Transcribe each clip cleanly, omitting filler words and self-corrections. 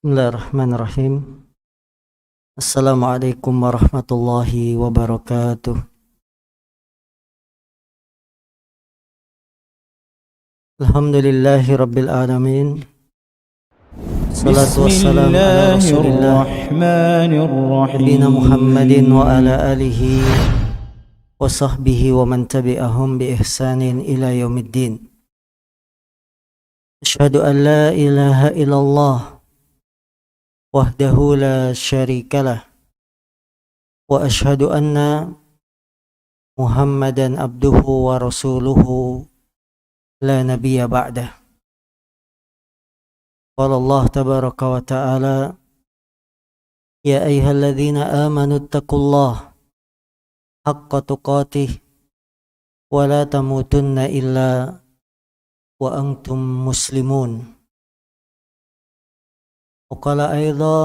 Bismillahirrahmanirrahim. Assalamualaikum warahmatullahi wabarakatuh. Alhamdulillahi rabbil alamin. Salatu wassalamu ala rasulillah Nabina Muhammadin wa ala alihi wa sahbihi wa man tabi'ahum bi ihsanin ila yaumiddin. Asyhadu an la ilaha illallah wahdahu la syarikalah wa asyhadu anna Muhammadan abduhu wa rasuluhu la nabiyya ba'dah. Qala Allah tabaraka wa ta'ala, ya ayyuhalladzina amanu taqullaha haqqa tuqatih wa la tamutunna illa wa antum muslimun. وقال أيضا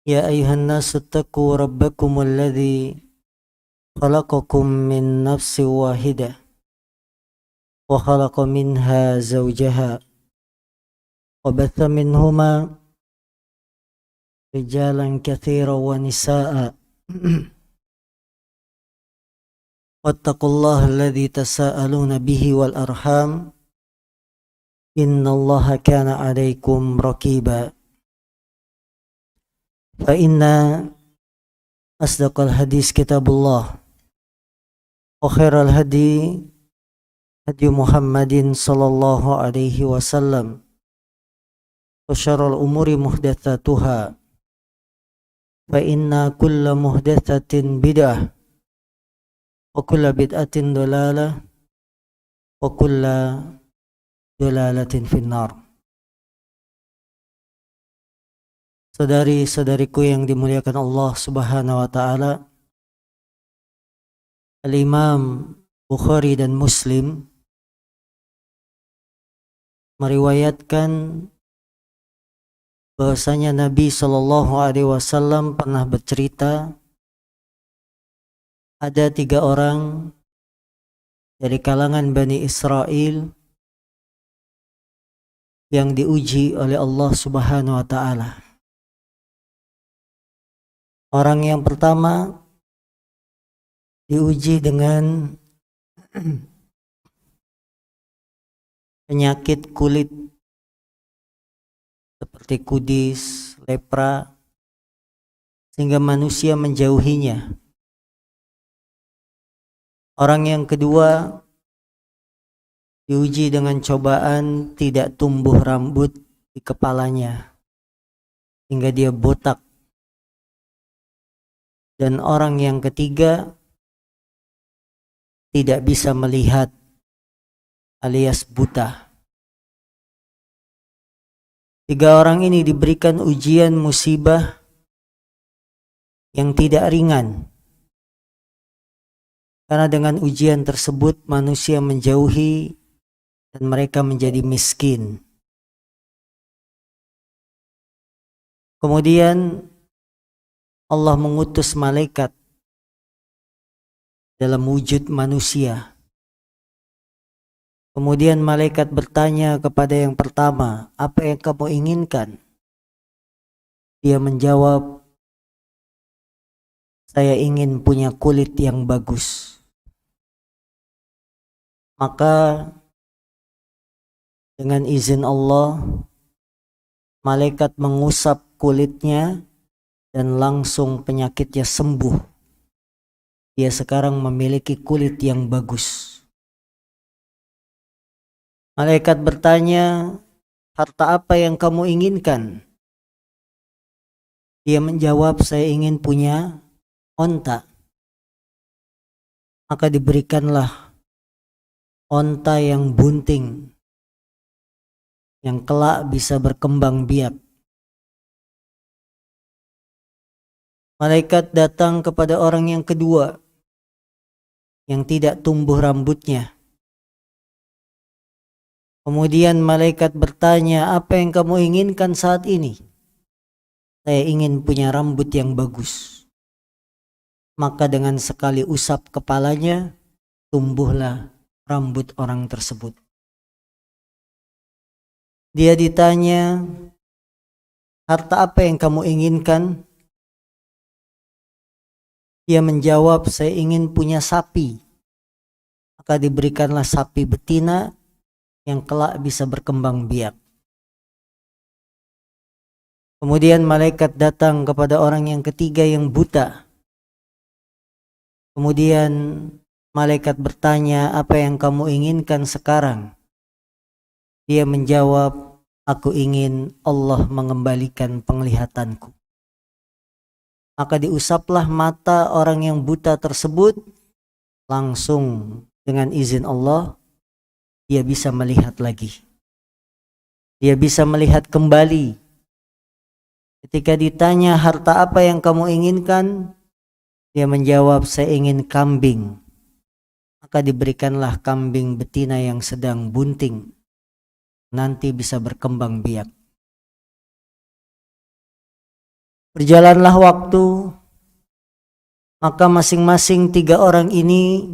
يا أيها الناس اتقوا ربكم الذي خلقكم من نفس واحدة وخلق منها زوجها وبث منهما رجالا كثيرا ونساء واتقوا الله الذي تساءلون به والأرحام إن الله كان عليكم رقيبا فإن أصدق الحديث كتاب الله وخير الهدي هدي محمد صلى الله عليه وسلم وشر الأمور محدثاتها فإن كل محدثة بدعة وكل بدعة ضلالة وكل dolalatin finnar. Saudari-saudariku yang dimuliakan Allah Subhanahu wa taala, Al-Imam Bukhari dan Muslim meriwayatkan bahwasanya Nabi sallallahu alaihi wasallam pernah bercerita ada 3 orang dari kalangan Bani Israel yang diuji oleh Allah Subhanahu wa taala. Orang yang pertama diuji dengan penyakit kulit seperti kudis, lepra, sehingga manusia menjauhinya. Orang yang kedua diuji dengan cobaan tidak tumbuh rambut di kepalanya hingga dia botak. Dan orang yang ketiga tidak bisa melihat alias buta. 3 orang ini diberikan ujian musibah yang tidak ringan. Karena dengan ujian tersebut manusia menjauhi dan mereka menjadi miskin. Kemudian Allah mengutus malaikat dalam wujud manusia. Kemudian malaikat bertanya kepada yang pertama, apa yang kamu inginkan? Dia menjawab, saya ingin punya kulit yang bagus. Maka dengan izin Allah, malaikat mengusap kulitnya dan langsung penyakitnya sembuh. Dia sekarang memiliki kulit yang bagus. Malaikat bertanya, harta apa yang kamu inginkan? Dia menjawab, saya ingin punya onta. Maka diberikanlah onta yang bunting, yang kelak bisa berkembang biak. Malaikat datang kepada orang yang kedua yang tidak tumbuh rambutnya. Kemudian malaikat bertanya, apa yang kamu inginkan saat ini? Saya ingin punya rambut yang bagus. Maka dengan sekali usap kepalanya, tumbuhlah rambut orang tersebut. Dia ditanya, harta apa yang kamu inginkan? Dia menjawab, saya ingin punya sapi. Maka diberikanlah sapi betina yang kelak bisa berkembang biak. Kemudian malaikat datang kepada orang yang ketiga yang buta. Kemudian malaikat bertanya, apa yang kamu inginkan sekarang? Dia menjawab, aku ingin Allah mengembalikan penglihatanku. Maka diusaplah mata orang yang buta tersebut, langsung dengan izin Allah dia bisa melihat lagi. Dia bisa melihat kembali. Ketika ditanya harta apa yang kamu inginkan, dia menjawab, saya ingin kambing. Maka diberikanlah kambing betina yang sedang bunting, nanti bisa berkembang biak. Berjalanlah waktu, maka masing-masing tiga orang ini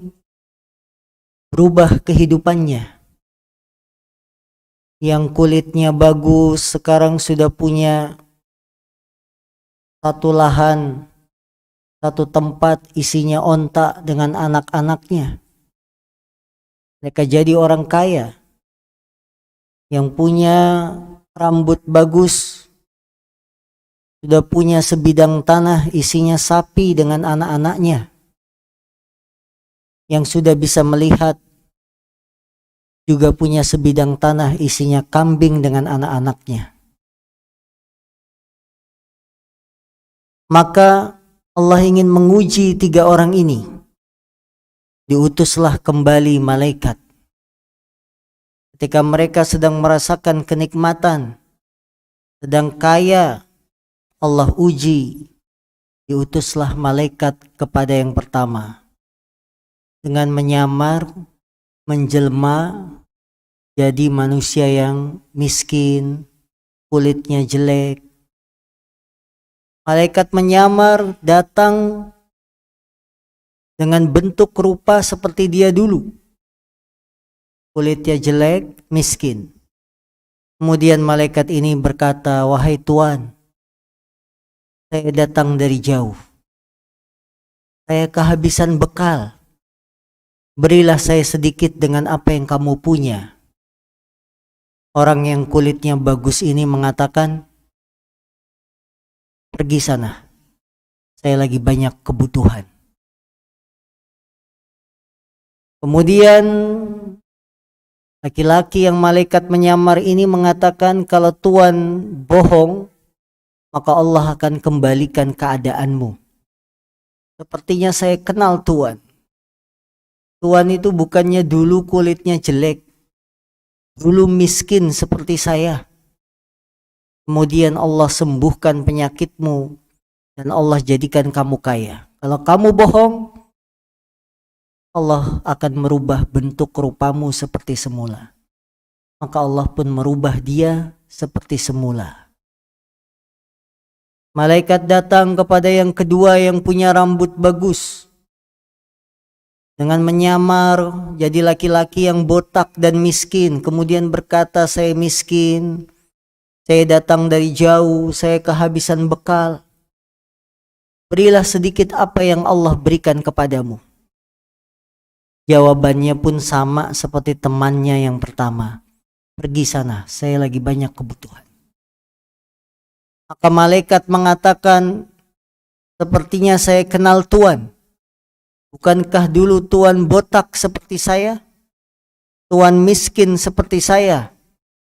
berubah kehidupannya. Yang kulitnya bagus sekarang sudah punya satu lahan, satu tempat isinya onta dengan anak-anaknya. Mereka jadi orang kaya. Yang punya rambut bagus sudah punya sebidang tanah isinya sapi dengan anak-anaknya. Yang sudah bisa melihat juga punya sebidang tanah isinya kambing dengan anak-anaknya. Maka Allah ingin menguji tiga orang ini. Diutuslah kembali malaikat. Ketika mereka sedang merasakan kenikmatan, sedang kaya, Allah uji. Diutuslah malaikat kepada yang pertama. Dengan menyamar, menjelma, jadi manusia yang miskin, kulitnya jelek. Malaikat menyamar datang dengan bentuk rupa seperti dia dulu. Kulitnya jelek, miskin. Kemudian malaikat ini berkata, wahai Tuan, saya datang dari jauh. Saya kehabisan bekal. Berilah saya sedikit dengan apa yang kamu punya. Orang yang kulitnya bagus ini mengatakan, pergi sana, saya lagi banyak kebutuhan. Kemudian laki-laki yang malaikat menyamar ini mengatakan, kalau Tuan bohong, maka Allah akan kembalikan keadaanmu. Sepertinya saya kenal Tuan. Tuan itu bukannya dulu kulitnya jelek, dulu miskin seperti saya. Kemudian Allah sembuhkan penyakitmu dan Allah jadikan kamu kaya. Kalau kamu bohong, Allah akan merubah bentuk rupamu seperti semula. Maka Allah pun merubah dia seperti semula. Malaikat datang kepada yang kedua yang punya rambut bagus. Dengan menyamar jadi laki-laki yang botak dan miskin. Kemudian berkata, saya miskin. Saya datang dari jauh, saya kehabisan bekal. Berilah sedikit apa yang Allah berikan kepadamu. Jawabannya pun sama seperti temannya yang pertama. Pergi sana, saya lagi banyak kebutuhan. Maka malaikat mengatakan, sepertinya saya kenal Tuan. Bukankah dulu Tuan botak seperti saya? Tuan miskin seperti saya?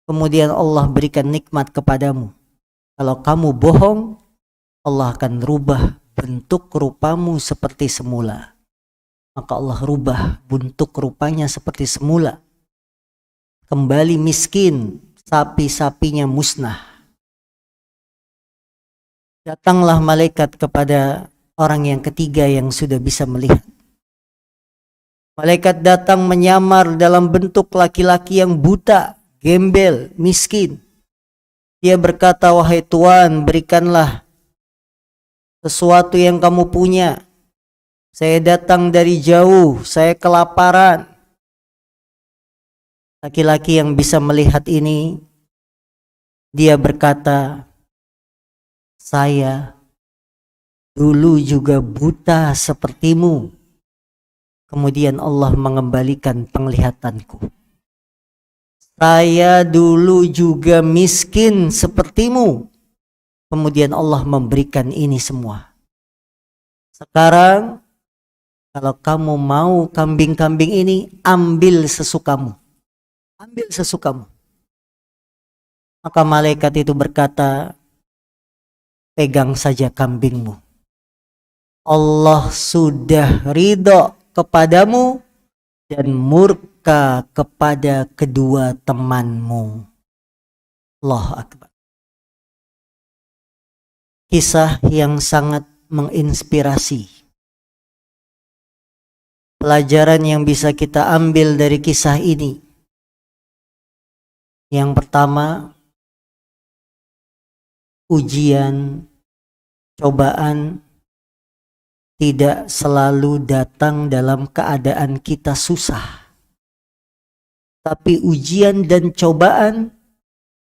Kemudian Allah berikan nikmat kepadamu. Kalau kamu bohong, Allah akan rubah bentuk rupamu seperti semula. Maka Allah rubah bentuk rupanya seperti semula. Kembali miskin, sapi-sapinya musnah. Datanglah malaikat kepada orang yang ketiga yang sudah bisa melihat. Malaikat datang menyamar dalam bentuk laki-laki yang buta, gembel, miskin. Dia berkata, wahai Tuan, berikanlah sesuatu yang kamu punya. Saya datang dari jauh, saya kelaparan. Laki-laki yang bisa melihat ini, dia berkata, Saya dulu juga buta sepertimu. Kemudian Allah mengembalikan penglihatanku. Saya dulu juga miskin sepertimu. Kemudian Allah memberikan ini semua. Sekarang kalau kamu mau kambing-kambing ini, ambil sesukamu. Ambil sesukamu. Maka malaikat itu berkata, pegang saja kambingmu. Allah sudah ridho kepadamu dan murka kepada kedua temanmu. Allahu Akbar. Kisah yang sangat menginspirasi. Pelajaran yang bisa kita ambil dari kisah ini. Yang pertama, ujian, cobaan tidak selalu datang dalam keadaan kita susah. Tapi ujian dan cobaan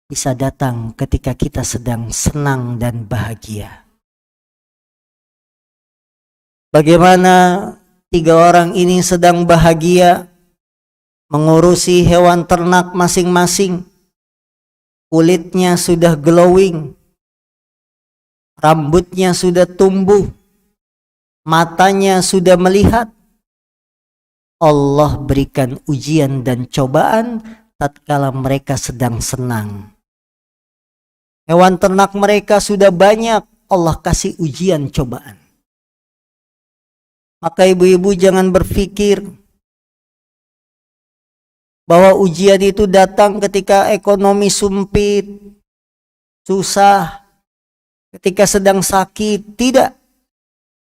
bisa datang ketika kita sedang senang dan bahagia. Bagaimana 3 orang ini sedang bahagia mengurusi hewan ternak masing-masing. Kulitnya sudah glowing, rambutnya sudah tumbuh, matanya sudah melihat. Allah berikan ujian dan cobaan tatkala mereka sedang senang. Hewan ternak mereka sudah banyak, Allah kasih ujian cobaan. Maka ibu-ibu jangan berpikir bahwa ujian itu datang ketika ekonomi sempit, susah, ketika sedang sakit. Tidak.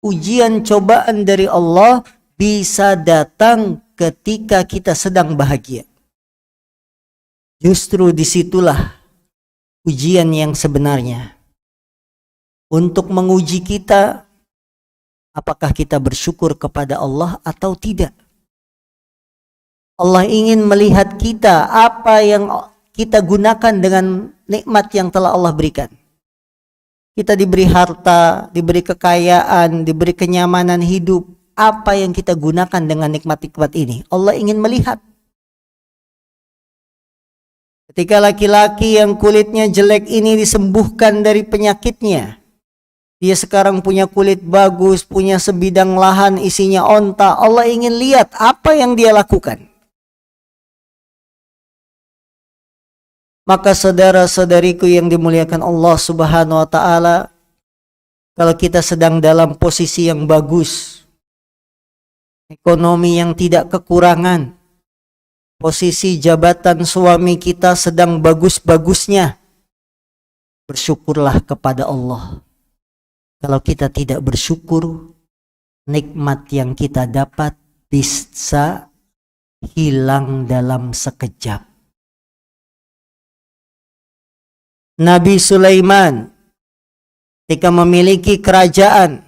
Ujian cobaan dari Allah bisa datang ketika kita sedang bahagia. Justru disitulah ujian yang sebenarnya. Untuk menguji kita, apakah kita bersyukur kepada Allah atau tidak. Allah ingin melihat kita, apa yang kita gunakan dengan nikmat yang telah Allah berikan. Kita diberi harta, diberi kekayaan, diberi kenyamanan hidup. Apa yang kita gunakan dengan nikmat-nikmat ini? Allah ingin melihat. Ketika laki-laki yang kulitnya jelek ini disembuhkan dari penyakitnya, dia sekarang punya kulit bagus, punya sebidang lahan isinya onta. Allah ingin lihat apa yang dia lakukan. Maka saudara-saudariku yang dimuliakan Allah Subhanahu wa taala, kalau kita sedang dalam posisi yang bagus, ekonomi yang tidak kekurangan, posisi jabatan suami kita sedang bagus-bagusnya, bersyukurlah kepada Allah. Kalau kita tidak bersyukur, nikmat yang kita dapat bisa hilang dalam sekejap. Nabi Sulaiman ketika memiliki kerajaan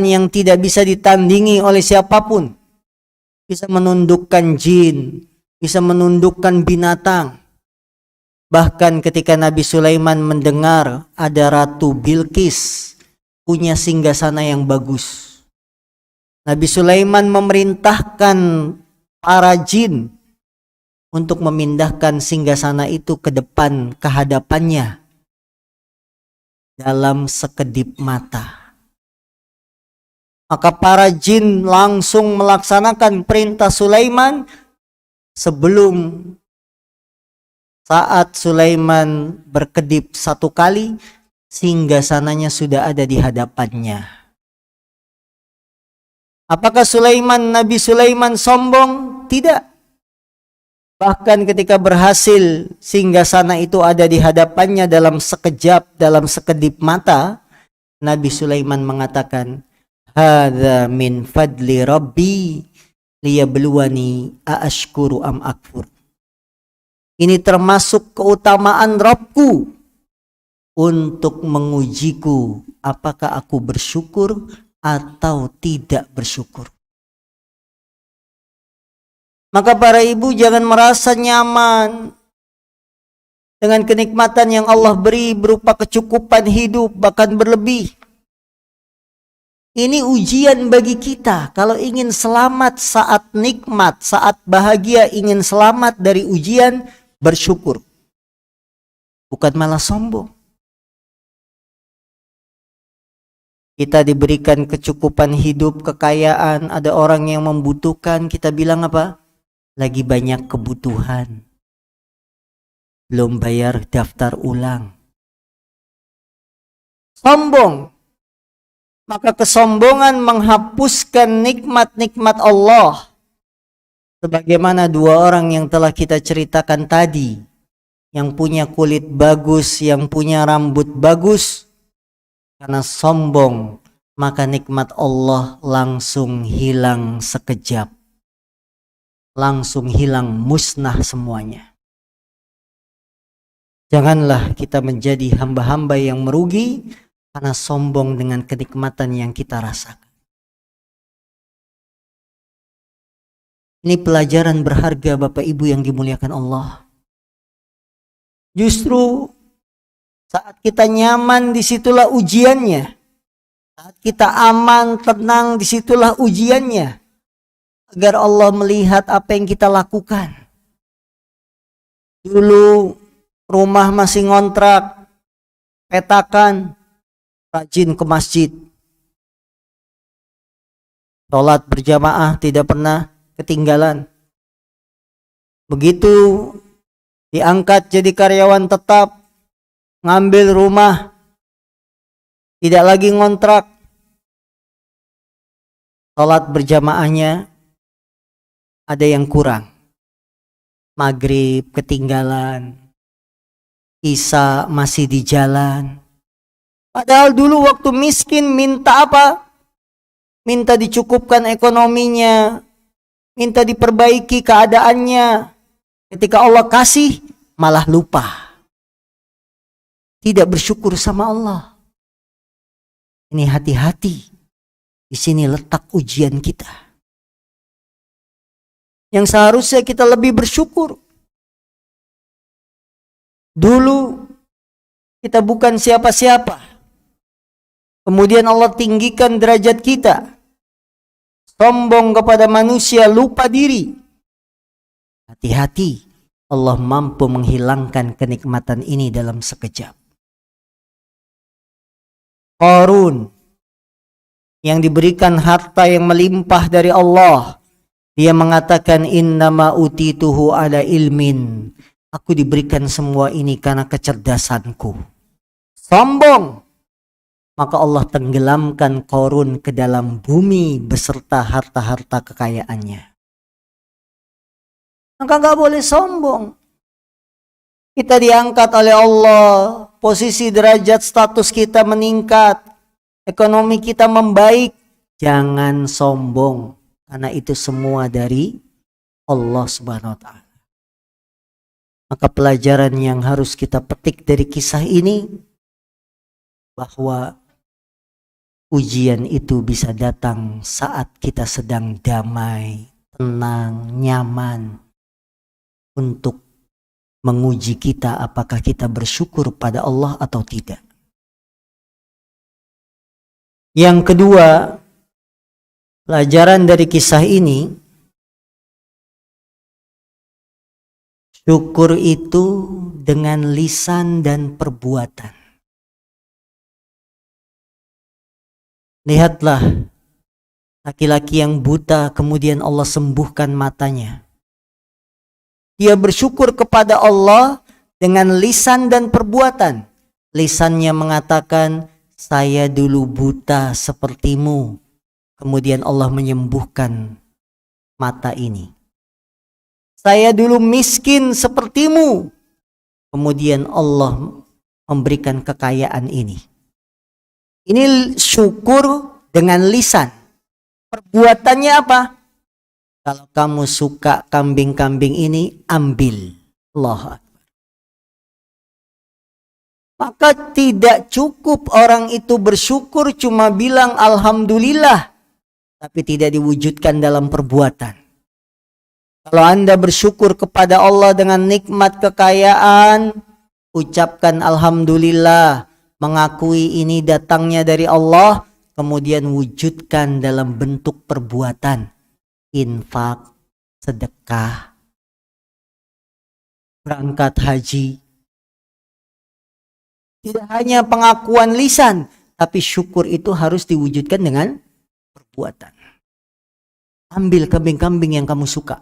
yang tidak bisa ditandingi oleh siapapun, bisa menundukkan jin, bisa menundukkan binatang. Bahkan ketika Nabi Sulaiman mendengar ada Ratu Bilqis punya singgasana yang bagus, Nabi Sulaiman memerintahkan para jin untuk memindahkan singgasana itu ke depan, ke hadapannya dalam sekedip mata. Maka para jin langsung melaksanakan perintah Sulaiman. Sebelum saat Sulaiman berkedip 1 kali, singgasananya sudah ada di hadapannya. Apakah Nabi Sulaiman sombong? Tidak. Bahkan ketika berhasil singgasana itu ada di hadapannya dalam sekejap, dalam sekedip mata, Nabi Sulaiman mengatakan, "Hadza min fadli Rabbi liyabluwani aashkuru am akfur." Ini termasuk keutamaan Rabbku untuk mengujiku apakah aku bersyukur atau tidak bersyukur. Maka para ibu jangan merasa nyaman dengan kenikmatan yang Allah beri berupa kecukupan hidup, bahkan berlebih. Ini ujian bagi kita. Kalau ingin selamat saat nikmat, saat bahagia, ingin selamat dari ujian, bersyukur. Bukan malah sombong. Kita diberikan kecukupan hidup, kekayaan, ada orang yang membutuhkan, kita bilang apa? Lagi banyak kebutuhan. Belum bayar daftar ulang. Sombong. Maka kesombongan menghapuskan nikmat-nikmat Allah. Sebagaimana dua orang yang telah kita ceritakan tadi. Yang punya kulit bagus, yang punya rambut bagus. Karena sombong, maka nikmat Allah langsung hilang sekejap. Langsung hilang, musnah semuanya. Janganlah kita menjadi hamba-hamba yang merugi karena sombong dengan kenikmatan yang kita rasakan. Ini pelajaran berharga Bapak Ibu yang dimuliakan Allah. Justru saat kita nyaman, disitulah ujiannya. Saat kita aman, tenang, disitulah ujiannya. Agar Allah melihat apa yang kita lakukan. Dulu rumah masih ngontrak, petakan, rajin ke masjid. Sholat berjamaah tidak pernah ketinggalan. Begitu diangkat jadi karyawan tetap, ngambil rumah, tidak lagi ngontrak. Sholat berjamaahnya ada yang kurang. Maghrib ketinggalan, Isya masih di jalan. Padahal dulu waktu miskin minta apa? Minta dicukupkan ekonominya, minta diperbaiki keadaannya. Ketika Allah kasih, malah lupa. Tidak bersyukur sama Allah. Ini hati-hati. Di sini letak ujian kita. Yang seharusnya kita lebih bersyukur. Dulu kita bukan siapa-siapa. Kemudian Allah tinggikan derajat kita. Sombong kepada manusia, lupa diri. Hati-hati. Allah mampu menghilangkan kenikmatan ini dalam sekejap. Qarun yang diberikan harta yang melimpah dari Allah, dia mengatakan innama utituhu ala ilmin. Aku diberikan semua ini karena kecerdasanku. Sombong. Maka Allah tenggelamkan Qarun ke dalam bumi beserta harta-harta kekayaannya. Maka gak boleh sombong. Kita diangkat oleh Allah, posisi derajat status kita meningkat, ekonomi kita membaik. Jangan sombong, karena itu semua dari Allah Subhanahu wa Ta'ala. Maka pelajaran yang harus kita petik dari kisah ini, bahwa ujian itu bisa datang saat kita sedang damai, tenang, nyaman, untuk menguji kita apakah kita bersyukur pada Allah atau tidak. Yang kedua, pelajaran dari kisah ini, syukur itu dengan lisan dan perbuatan. Lihatlah laki-laki yang buta kemudian Allah sembuhkan matanya. Dia bersyukur kepada Allah dengan lisan dan perbuatan. Lisannya mengatakan, saya dulu buta sepertimu. Kemudian Allah menyembuhkan mata ini. Saya dulu miskin sepertimu. Kemudian Allah memberikan kekayaan ini. Ini syukur dengan lisan. Perbuatannya apa? Kalau kamu suka kambing-kambing ini, ambil. Allah. Maka tidak cukup orang itu bersyukur cuma bilang alhamdulillah, tapi tidak diwujudkan dalam perbuatan. Kalau Anda bersyukur kepada Allah dengan nikmat kekayaan, ucapkan alhamdulillah, mengakui ini datangnya dari Allah, kemudian wujudkan dalam bentuk perbuatan, infak, sedekah, berangkat haji. Tidak hanya pengakuan lisan, tapi syukur itu harus diwujudkan dengan perbuatan. Ambil kambing-kambing yang kamu suka,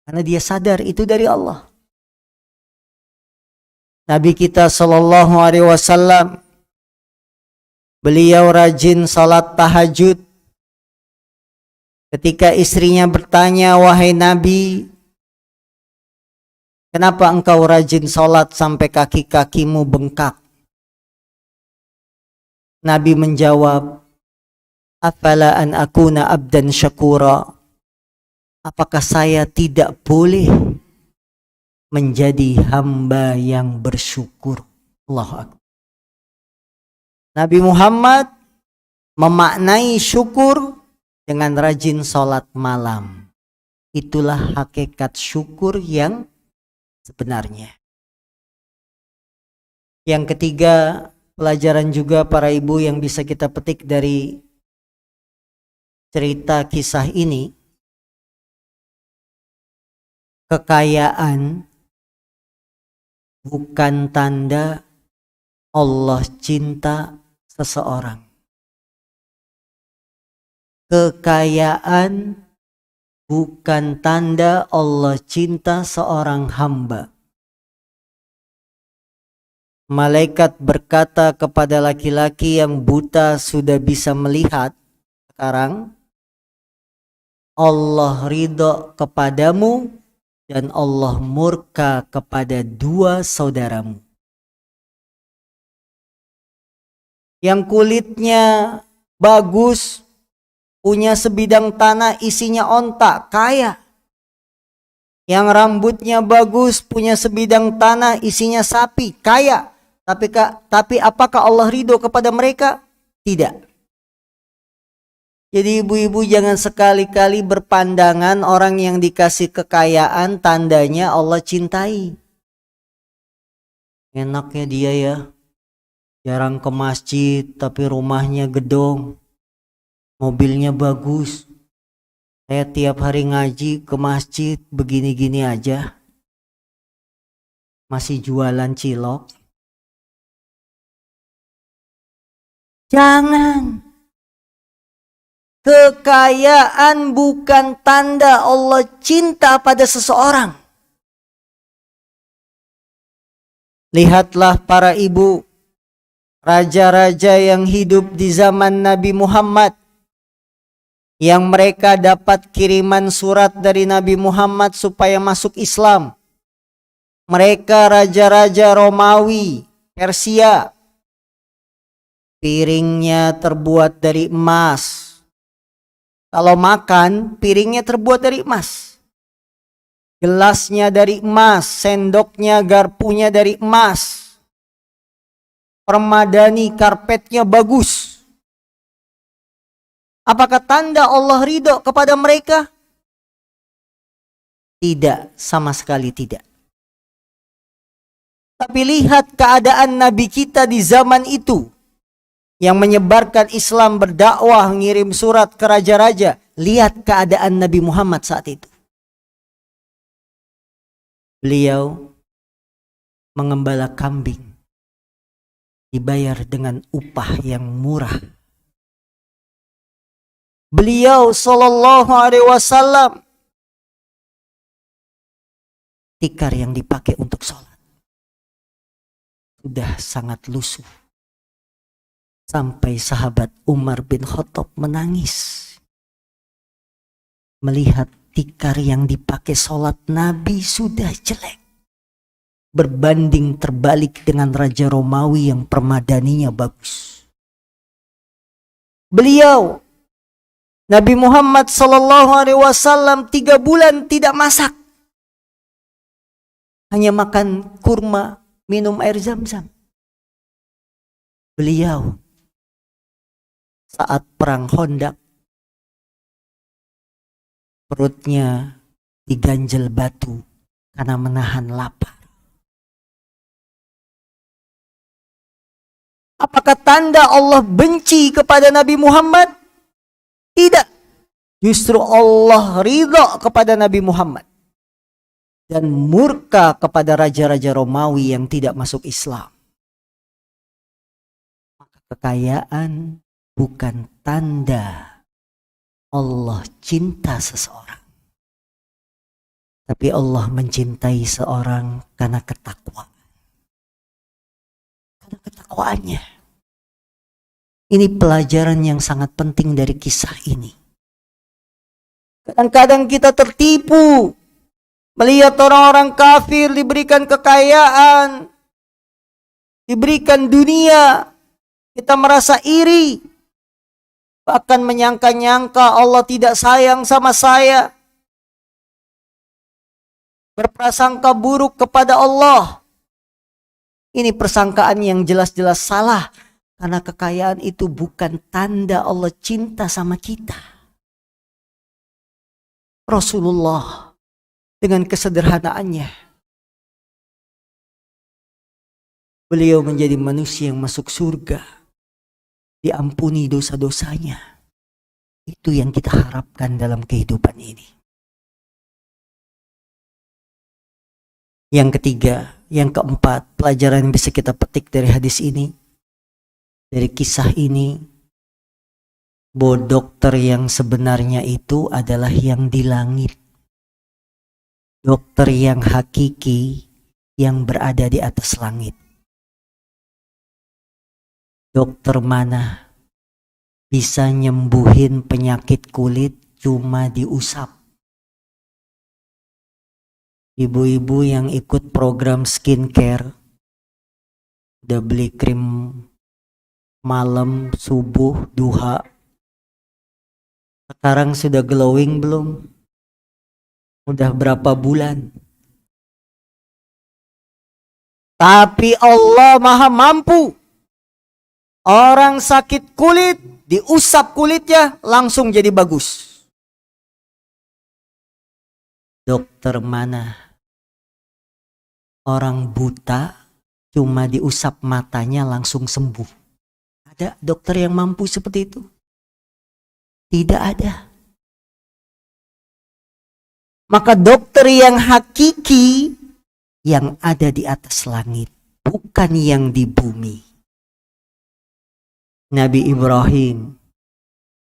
karena dia sadar itu dari Allah. Nabi kita Shallallahu Alaihi Wasallam, beliau rajin salat tahajud. Ketika istrinya bertanya, wahai Nabi, kenapa engkau rajin salat sampai kaki-kakimu bengkak? Nabi menjawab, afala an akuna abdan syakura. Apakah saya tidak boleh menjadi hamba yang bersyukur? Allahu Akbar. Nabi Muhammad memaknai syukur dengan rajin sholat malam. Itulah hakikat syukur yang sebenarnya. Yang ketiga, pelajaran juga para ibu yang bisa kita petik dari cerita kisah ini, kekayaan bukan tanda Allah cinta seseorang. Kekayaan bukan tanda Allah cinta seorang hamba. Malaikat berkata kepada laki-laki yang buta sudah bisa melihat sekarang, Allah ridho kepadamu dan Allah murka kepada dua saudaramu. Yang kulitnya bagus, punya sebidang tanah isinya onta, kaya. Yang rambutnya bagus, punya sebidang tanah isinya sapi, kaya. Tapi apakah Allah ridho kepada mereka? Tidak. Jadi ibu-ibu jangan sekali-kali berpandangan orang yang dikasih kekayaan tandanya Allah cintai. Enaknya dia ya, jarang ke masjid tapi rumahnya gedong, mobilnya bagus. Saya tiap hari ngaji ke masjid begini-gini aja, masih jualan cilok. Jangan. Kekayaan bukan tanda Allah cinta pada seseorang. Lihatlah para ibu, raja-raja yang hidup di zaman Nabi Muhammad, yang mereka dapat kiriman surat dari Nabi Muhammad supaya masuk Islam. Mereka raja-raja Romawi, Persia. Piringnya terbuat dari emas. Kalau makan, piringnya terbuat dari emas. Gelasnya dari emas, sendoknya, garpunya dari emas. Permadani karpetnya bagus. Apakah tanda Allah ridho kepada mereka? Tidak, sama sekali tidak. Tapi lihat keadaan Nabi kita di zaman itu, yang menyebarkan Islam, berdakwah, ngirim surat ke raja-raja. Lihat keadaan Nabi Muhammad saat itu. Beliau mengembala kambing, dibayar dengan upah yang murah. Beliau Shallallahu Alaihi Wasallam, tikar yang dipakai untuk sholat sudah sangat lusuh. Sampai sahabat Umar bin Khattab menangis melihat tikar yang dipakai sholat Nabi sudah jelek, berbanding terbalik dengan Raja Romawi yang permadaninya bagus. Beliau Nabi Muhammad Sallallahu Alaihi Wasallam 3 bulan tidak masak, hanya makan kurma, minum air zam-zam. Beliau saat perang Khandaq, perutnya diganjel batu karena menahan lapar. Apakah tanda Allah benci kepada Nabi Muhammad? Tidak. Justru Allah ridha kepada Nabi Muhammad dan murka kepada raja-raja Romawi yang tidak masuk Islam. Maka kekayaan bukan tanda Allah cinta seseorang. Tapi Allah mencintai seorang karena ketakwaan. Karena ketakwaannya. Ini pelajaran yang sangat penting dari kisah ini. Kadang-kadang kita tertipu melihat orang-orang kafir diberikan kekayaan, diberikan dunia, kita merasa iri, bahkan menyangka-nyangka Allah tidak sayang sama saya, berprasangka buruk kepada Allah. Ini persangkaan yang jelas-jelas salah, karena kekayaan itu bukan tanda Allah cinta sama kita. Rasulullah dengan kesederhanaannya, beliau menjadi manusia yang masuk surga, diampuni dosa-dosanya. Itu yang kita harapkan dalam kehidupan ini. Yang ketiga, yang keempat, pelajaran yang bisa kita petik dari hadis ini, dari kisah ini, bahwa dokter yang sebenarnya itu adalah yang di langit. Dokter yang hakiki yang berada di atas langit. Dokter mana bisa nyembuhin penyakit kulit cuma diusap. Ibu-ibu yang ikut program skincare, udah beli krim malam, subuh, duha, sekarang sudah glowing belum? Udah berapa bulan? Tapi Allah Maha Mampu. Orang sakit kulit, diusap kulitnya, langsung jadi bagus. Dokter mana? Orang buta, cuma diusap matanya langsung sembuh. Ada dokter yang mampu seperti itu? Tidak ada. Maka dokter yang hakiki yang ada di atas langit, bukan yang di bumi. Nabi Ibrahim,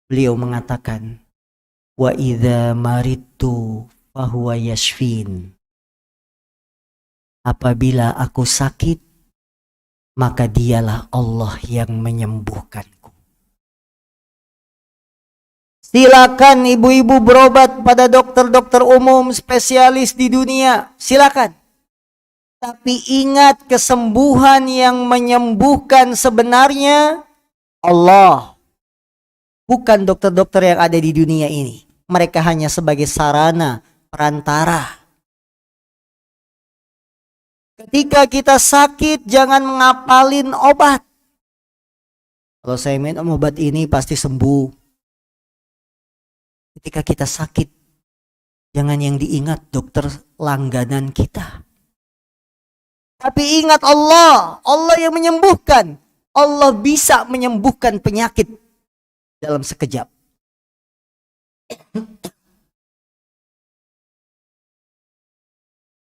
beliau mengatakan, wa idza maridtu fahuwa yashfin. Apabila aku sakit, maka dialah Allah yang menyembuhkanku. Silakan ibu-ibu berobat pada dokter-dokter umum, spesialis di dunia. Silakan. Tapi ingat, kesembuhan yang menyembuhkan sebenarnya Allah. Bukan dokter-dokter yang ada di dunia ini. Mereka hanya sebagai sarana, perantara. Ketika kita sakit, jangan mengapalin obat. Kalau saya minum obat ini pasti sembuh. Ketika kita sakit, jangan yang diingat dokter langganan kita. Tapi ingat Allah, Allah yang menyembuhkan. Allah bisa menyembuhkan penyakit dalam sekejap.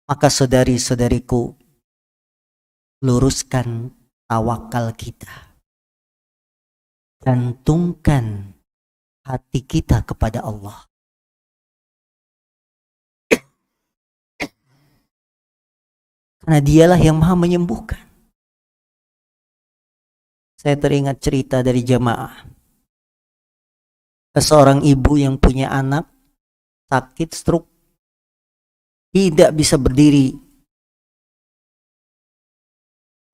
Maka saudari-saudariku, luruskan tawakal kita. Gantungkan hati kita kepada Allah. Karena dialah yang maha menyembuhkan. Saya teringat cerita dari jamaah. Seorang ibu yang punya anak sakit stroke, tidak bisa berdiri,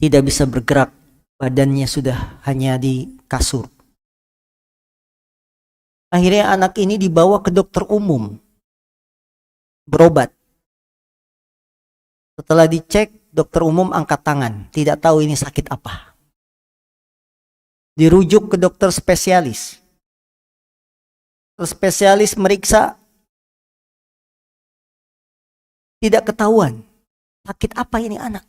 tidak bisa bergerak, badannya sudah hanya di kasur. Akhirnya anak ini dibawa ke dokter umum, berobat. Setelah dicek, dokter umum angkat tangan, tidak tahu ini sakit apa. Dirujuk ke dokter spesialis. Dokter spesialis meriksa, tidak ketahuan sakit apa ini anak.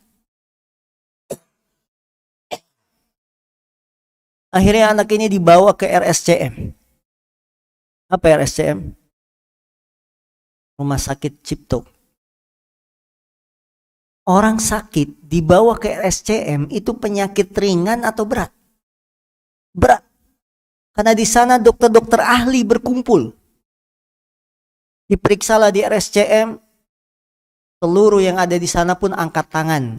Akhirnya anak ini dibawa ke RSCM. Apa RSCM? Rumah Sakit Cipto. Orang sakit dibawa ke RSCM itu penyakit ringan atau berat? Berat. Karena di sana dokter-dokter ahli berkumpul. Diperiksalah di RSCM, seluruh yang ada di sana pun angkat tangan.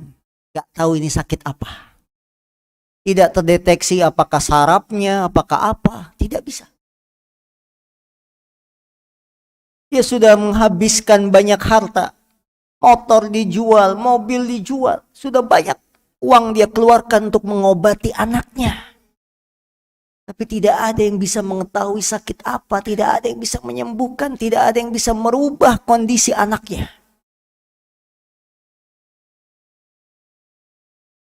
Gak tahu ini sakit apa. Tidak terdeteksi apakah sarafnya, apakah apa. Tidak bisa. Dia sudah menghabiskan banyak harta. Motor dijual, mobil dijual. Sudah banyak uang dia keluarkan untuk mengobati anaknya. Tapi tidak ada yang bisa mengetahui sakit apa. Tidak ada yang bisa menyembuhkan. Tidak ada yang bisa merubah kondisi anaknya.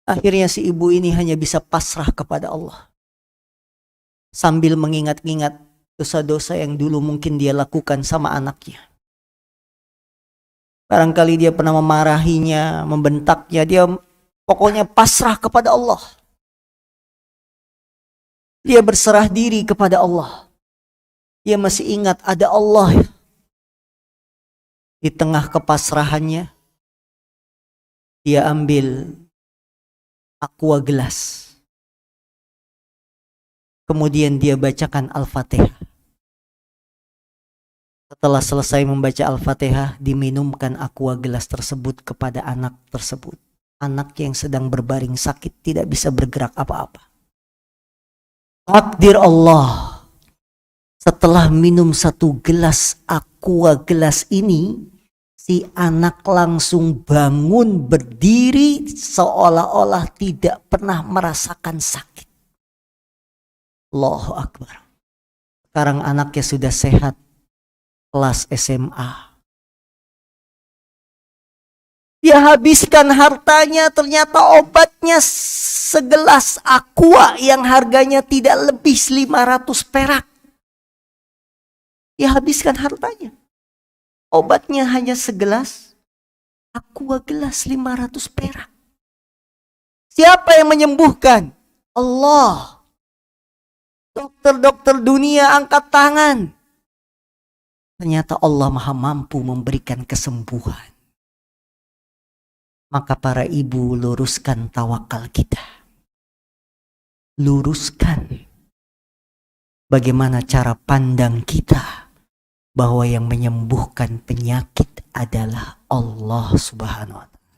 Akhirnya si ibu ini hanya bisa pasrah kepada Allah. Sambil mengingat-ingat dosa-dosa yang dulu mungkin dia lakukan sama anaknya. Barangkali dia pernah memarahinya, membentaknya. Dia pokoknya pasrah kepada Allah. Dia berserah diri kepada Allah. Dia masih ingat ada Allah. Di tengah kepasrahannya, dia ambil aqua gelas. Kemudian dia bacakan Al-Fatihah. Setelah selesai membaca Al-Fatihah, diminumkan aqua gelas tersebut kepada anak tersebut. Anak yang sedang berbaring sakit, tidak bisa bergerak apa-apa. Takdir Allah. Setelah minum satu gelas aqua gelas ini, si anak langsung bangun berdiri seolah-olah tidak pernah merasakan sakit. Allahu Akbar. Sekarang anaknya sudah sehat, kelas SMA. Dia habiskan hartanya, ternyata obatnya segelas aqua yang harganya tidak lebih 500 perak. Dia habiskan hartanya. Obatnya hanya segelas aqua gelas 500 perak. Siapa yang menyembuhkan? Allah. Dokter-dokter dunia angkat tangan. Ternyata Allah Maha mampu memberikan kesembuhan. Maka para ibu luruskan tawakal kita. Luruskan bagaimana cara pandang kita bahwa yang menyembuhkan penyakit adalah Allah Subhanahu wa Ta'ala.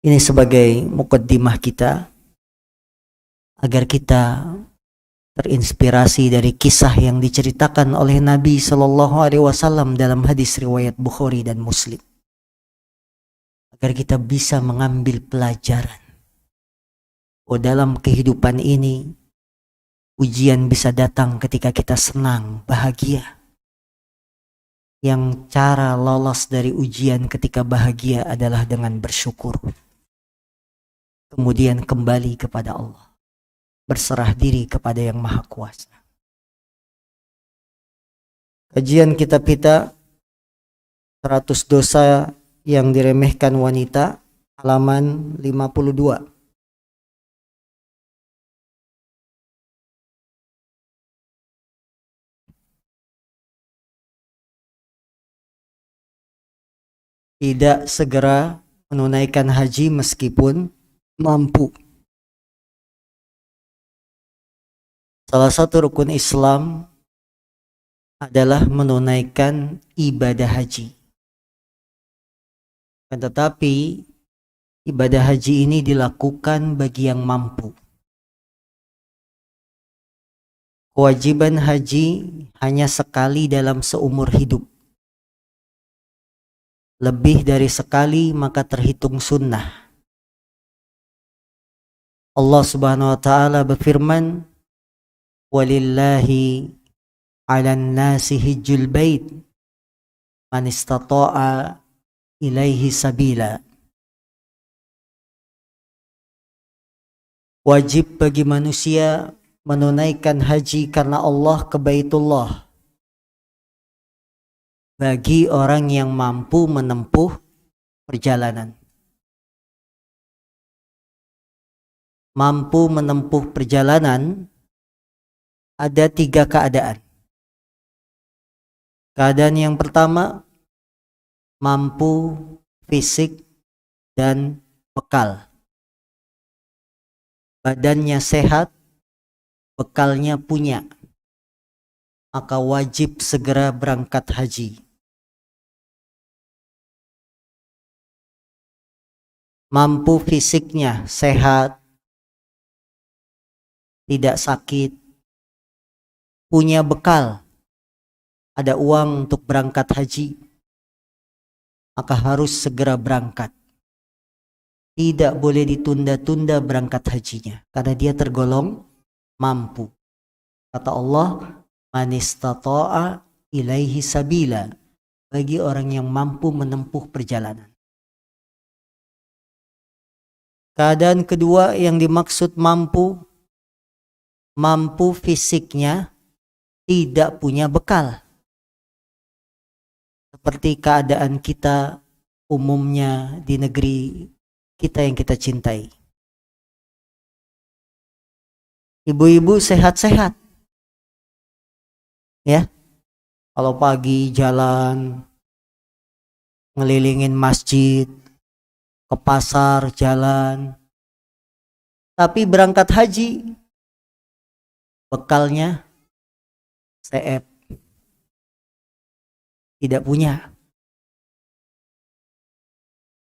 Ini sebagai mukaddimah kita agar kita terinspirasi dari kisah yang diceritakan oleh Nabi Shallallahu Alaihi Wasallam dalam hadis riwayat Bukhari dan Muslim, agar kita bisa mengambil pelajaran. Oh, dalam kehidupan ini ujian bisa datang ketika kita senang, bahagia. Yang cara lolos dari ujian ketika bahagia adalah dengan bersyukur. Kemudian kembali kepada Allah. Berserah diri kepada Yang Maha Kuasa. Kajian kitab kita 100 dosa yang diremehkan wanita, halaman 52. Tidak segera menunaikan haji meskipun mampu. Salah satu rukun Islam adalah menunaikan ibadah haji. Tetapi ibadah haji ini dilakukan bagi yang mampu. Kewajiban haji hanya sekali dalam seumur hidup. Lebih dari sekali maka terhitung sunnah. Allah Subhanahu wa Ta'ala berfirman, "Walillahi 'alan nasi hijjul bait man istata'a ilaihi sabila." Wajib bagi manusia menunaikan haji karena Allah ke Baitullah bagi orang yang mampu menempuh perjalanan. mampu menempuh perjalanan, ada 3 keadaan. Keadaan yang pertama, mampu fisik dan bekal. Badannya sehat, bekalnya punya, maka wajib segera berangkat haji. Mampu fisiknya sehat, tidak sakit, punya bekal, ada uang untuk berangkat haji, maka harus segera berangkat. Tidak boleh ditunda-tunda berangkat hajinya, karena dia tergolong mampu. Kata Allah, man istata'a ilaihi sabila, bagi orang yang mampu menempuh perjalanan. Keadaan kedua yang dimaksud mampu fisiknya tidak punya bekal. Seperti keadaan kita umumnya di negeri kita yang kita cintai. Ibu-ibu sehat-sehat. Ya. Kalau pagi jalan, ngelilingin masjid, ke pasar jalan. Tapi berangkat haji, bekalnya CF. Tidak punya.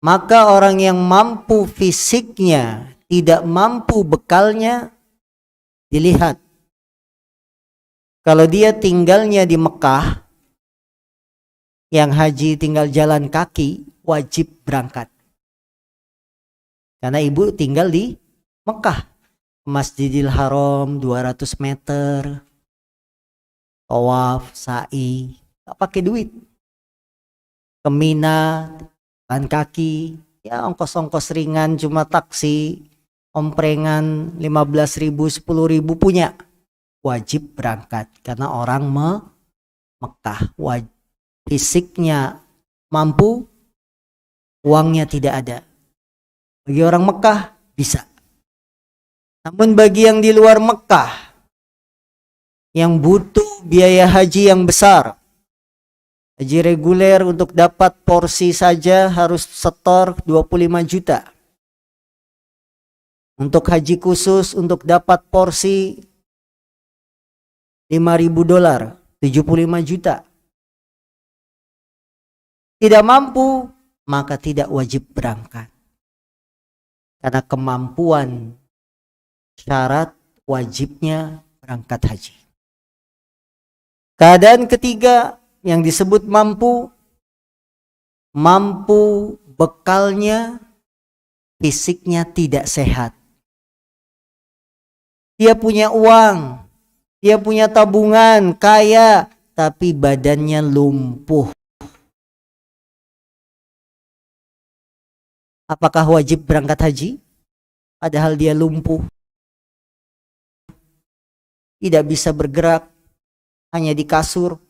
Maka orang yang mampu fisiknya, tidak mampu bekalnya, dilihat. Kalau dia tinggalnya di Mekah, yang haji tinggal jalan kaki, wajib berangkat. Karena ibu tinggal di Mekah. Masjidil Haram 200 meter. Tawaf, sa'i, gak pakai duit. Ke Mina, jalan kaki, ya ongkos-ongkos ringan cuma taksi, omprengan 15.000, 10.000 punya. Wajib berangkat karena orang Mekah. Fisiknya mampu, uangnya tidak ada. Bagi orang Mekah bisa. Namun bagi yang di luar Mekah, yang butuh biaya haji yang besar, haji reguler untuk dapat porsi saja harus setor 25 juta. Untuk haji khusus untuk dapat porsi $5.000, 75 juta. Tidak mampu, maka tidak wajib berangkat. Karena kemampuan syarat wajibnya berangkat haji. Keadaan ketiga yang disebut mampu bekalnya fisiknya tidak sehat. Dia punya uang, dia punya tabungan, kaya, tapi badannya lumpuh. Apakah wajib berangkat haji? Padahal dia lumpuh. Tidak bisa bergerak, hanya di kasur.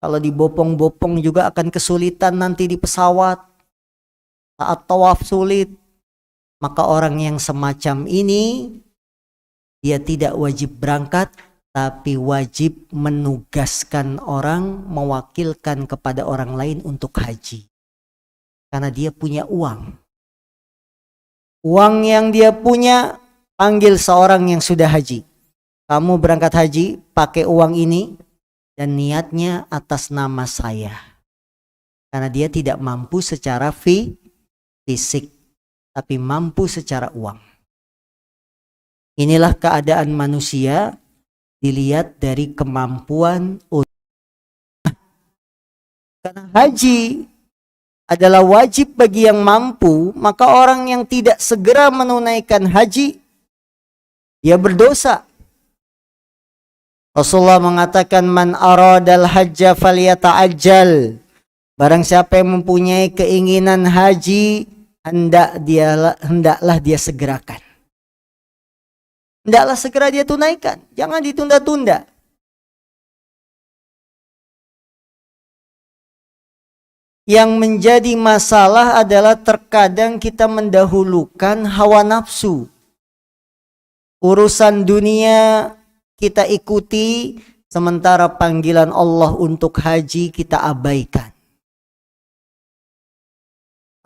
Kalau dibopong-bopong juga akan kesulitan nanti di pesawat. Saat tawaf sulit. Maka orang yang semacam ini, dia tidak wajib berangkat, tapi wajib menugaskan orang, mewakilkan kepada orang lain untuk haji. Karena dia punya uang. Uang yang dia punya, panggil seorang yang sudah haji. Kamu berangkat haji pakai uang ini dan niatnya atas nama saya. Karena dia tidak mampu secara fisik, tapi mampu secara uang. Inilah keadaan manusia dilihat dari kemampuan. Karena haji adalah wajib bagi yang mampu, maka orang yang tidak segera menunaikan haji, dia berdosa. Rasulullah mengatakan, man aradal hajja falyata'ajjal. Barang siapa yang mempunyai keinginan haji, hendaklah dia segerakan. Hendaklah segera dia tunaikan, jangan ditunda-tunda. Yang menjadi masalah adalah terkadang kita mendahulukan hawa nafsu. Urusan dunia kita ikuti, sementara panggilan Allah untuk haji kita abaikan.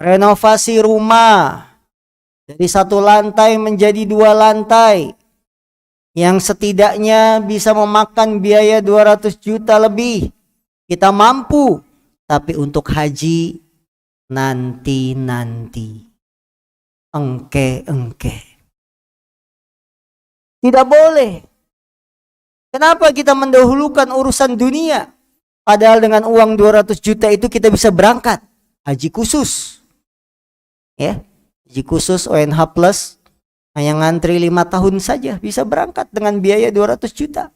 Renovasi rumah dari 1 lantai menjadi 2 lantai, yang setidaknya bisa memakan biaya 200 juta lebih. Kita mampu, tapi untuk haji nanti. Engke. Tidak boleh. Kenapa kita mendahulukan urusan dunia? Padahal dengan uang 200 juta itu kita bisa berangkat haji khusus. Ya, haji khusus ONH Plus hanya ngantri 5 tahun saja bisa berangkat dengan biaya 200 juta.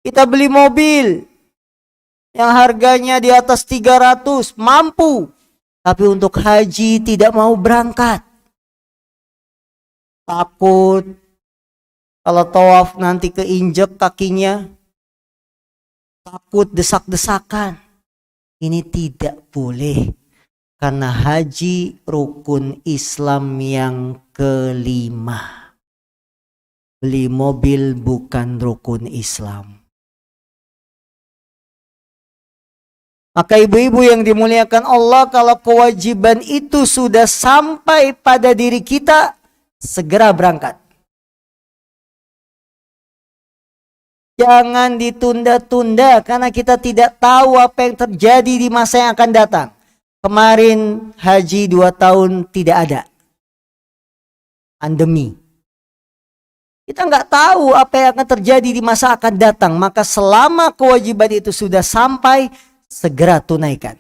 Kita beli mobil yang harganya di atas 300, mampu. Tapi untuk haji tidak mau berangkat. Takut kalau tawaf nanti keinjek kakinya. Takut desak-desakan. Ini tidak boleh. Karena haji rukun Islam yang kelima. Beli mobil bukan rukun Islam. Maka ibu-ibu yang dimuliakan Allah, kalau kewajiban itu sudah sampai pada diri kita, segera berangkat. Jangan ditunda-tunda karena kita tidak tahu apa yang terjadi di masa yang akan datang. Kemarin haji 2 tahun tidak ada. Pandemi. Kita nggak tahu apa yang akan terjadi di masa akan datang. Maka selama kewajiban itu sudah sampai, segera tunaikan.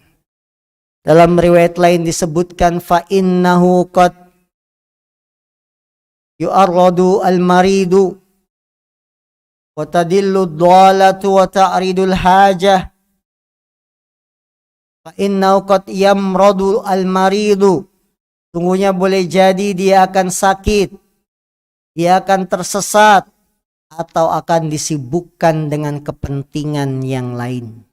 Dalam riwayat lain disebutkan, fa innahu qad yu'arradu al-maridu wa tadillu ad-dhalatu wa ta'ridul hajah. Fa innahu qad yamradu al-maridu. Sungguhnya boleh jadi dia akan sakit, dia akan tersesat, atau akan disibukkan dengan kepentingan yang lain.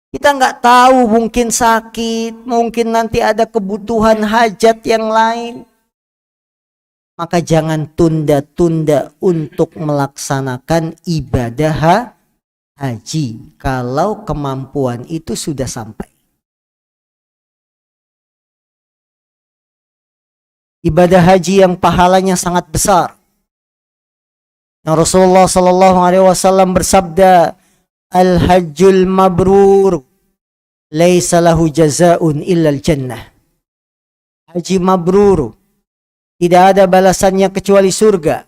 Kita nggak tahu, mungkin sakit, mungkin nanti ada kebutuhan hajat yang lain. Maka jangan tunda-tunda untuk melaksanakan ibadah haji kalau kemampuan itu sudah sampai. Ibadah haji yang pahalanya sangat besar. Yang Rasulullah Shallallahu Alaihi Wasallam bersabda, Al-hajjul mabrur laisa lahu jazaun illal jannah. Haji mabrur tidak ada balasannya kecuali surga.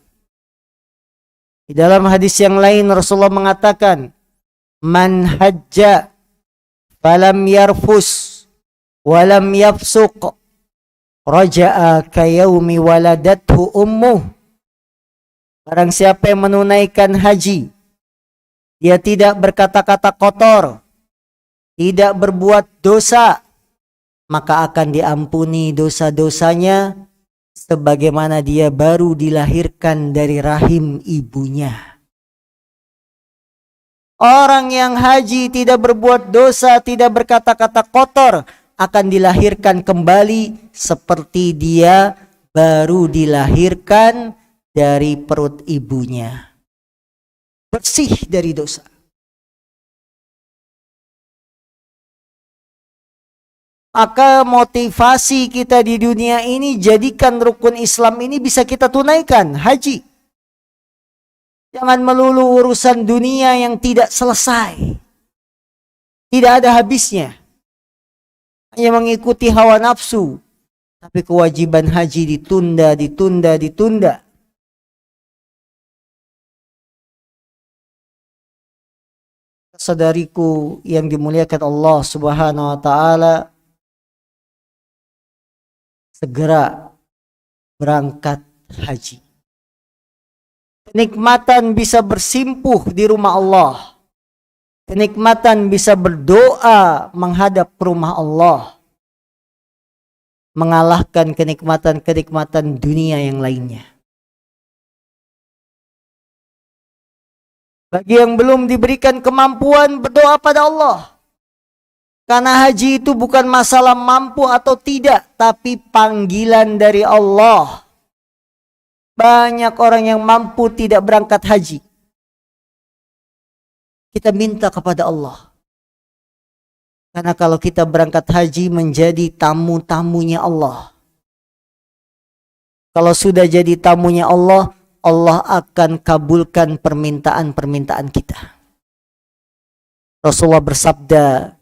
Di dalam hadis yang lain Rasulullah mengatakan, man hajja falam yarfus walam yafsuq raja'a kayaumi waladathu ummuh. Barang siapa yang menunaikan haji, dia tidak berkata-kata kotor, tidak berbuat dosa, maka akan diampuni dosa-dosanya sebagaimana dia baru dilahirkan dari rahim ibunya. Orang yang haji tidak berbuat dosa, tidak berkata-kata kotor, akan dilahirkan kembali seperti dia baru dilahirkan dari perut ibunya. Bersih dari dosa. Maka motivasi kita di dunia ini, jadikan rukun Islam ini bisa kita tunaikan, haji. Jangan melulu urusan dunia yang tidak selesai. Tidak ada habisnya. Hanya mengikuti hawa nafsu. Tapi kewajiban haji ditunda. Saudariku yang dimuliakan Allah Subhanahu wa taala, segera berangkat haji. Kenikmatan bisa bersimpuh di rumah Allah. Kenikmatan bisa berdoa menghadap rumah Allah. Mengalahkan kenikmatan-kenikmatan dunia yang lainnya. Bagi yang belum diberikan kemampuan, berdoa pada Allah. Karena haji itu bukan masalah mampu atau tidak, tapi panggilan dari Allah. Banyak orang yang mampu tidak berangkat haji. Kita minta kepada Allah. Karena kalau kita berangkat haji menjadi tamu-tamunya Allah. Kalau sudah jadi tamunya Allah, Allah akan kabulkan permintaan-permintaan kita. Rasulullah bersabda,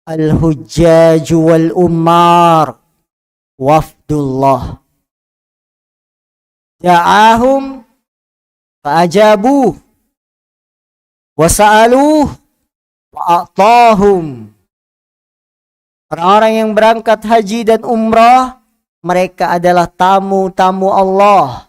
Al-hujjaju wal-ummar wafdullah. Ja'ahum fa'ajabuh wasa'aluh wa'atahum. Orang-orang yang berangkat haji dan umrah, mereka adalah tamu-tamu Allah.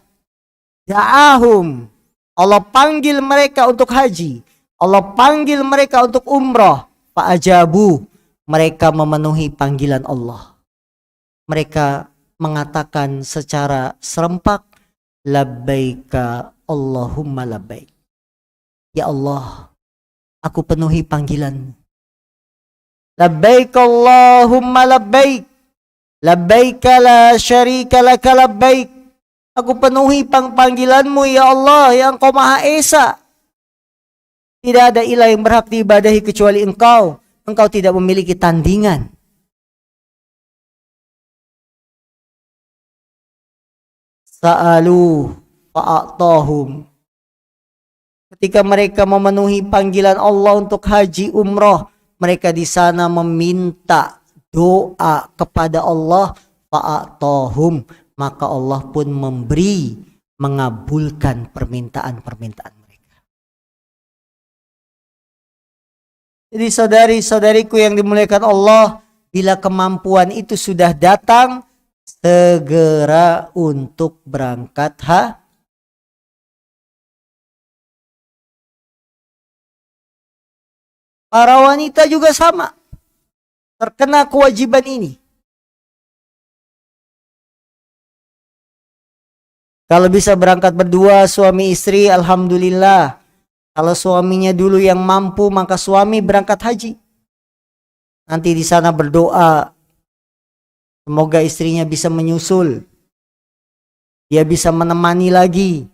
Ja'ahum, Allah panggil mereka untuk haji, Allah panggil mereka untuk umrah. Fa'ajabuh, mereka memenuhi panggilan Allah. Mereka mengatakan secara serempak, labbaika Allahumma labbaik. Ya Allah, aku penuhi panggilan. Labbaik Allahumma labbaik. Labbaika la syarika laka labbaik. Aku penuhi panggilanmu ya Allah yang Engkau Maha Esa. Tidak ada ilah yang berhak diibadahi kecuali Engkau. Engkau tidak memiliki tandingan. Sa'alu fa'atahum. Ketika mereka memenuhi panggilan Allah untuk haji umrah, mereka di sana meminta doa kepada Allah, fa'atahum, maka Allah pun memberi, mengabulkan permintaan-permintaan mereka. Jadi saudari-saudariku yang dimuliakan Allah, bila kemampuan itu sudah datang, segera untuk berangkat Para wanita juga sama, terkena kewajiban ini. Kalau bisa berangkat berdua suami istri, alhamdulillah. Kalau suaminya dulu yang mampu, maka suami berangkat haji. Nanti di sana berdoa, semoga istrinya bisa menyusul. Dia bisa menemani lagi,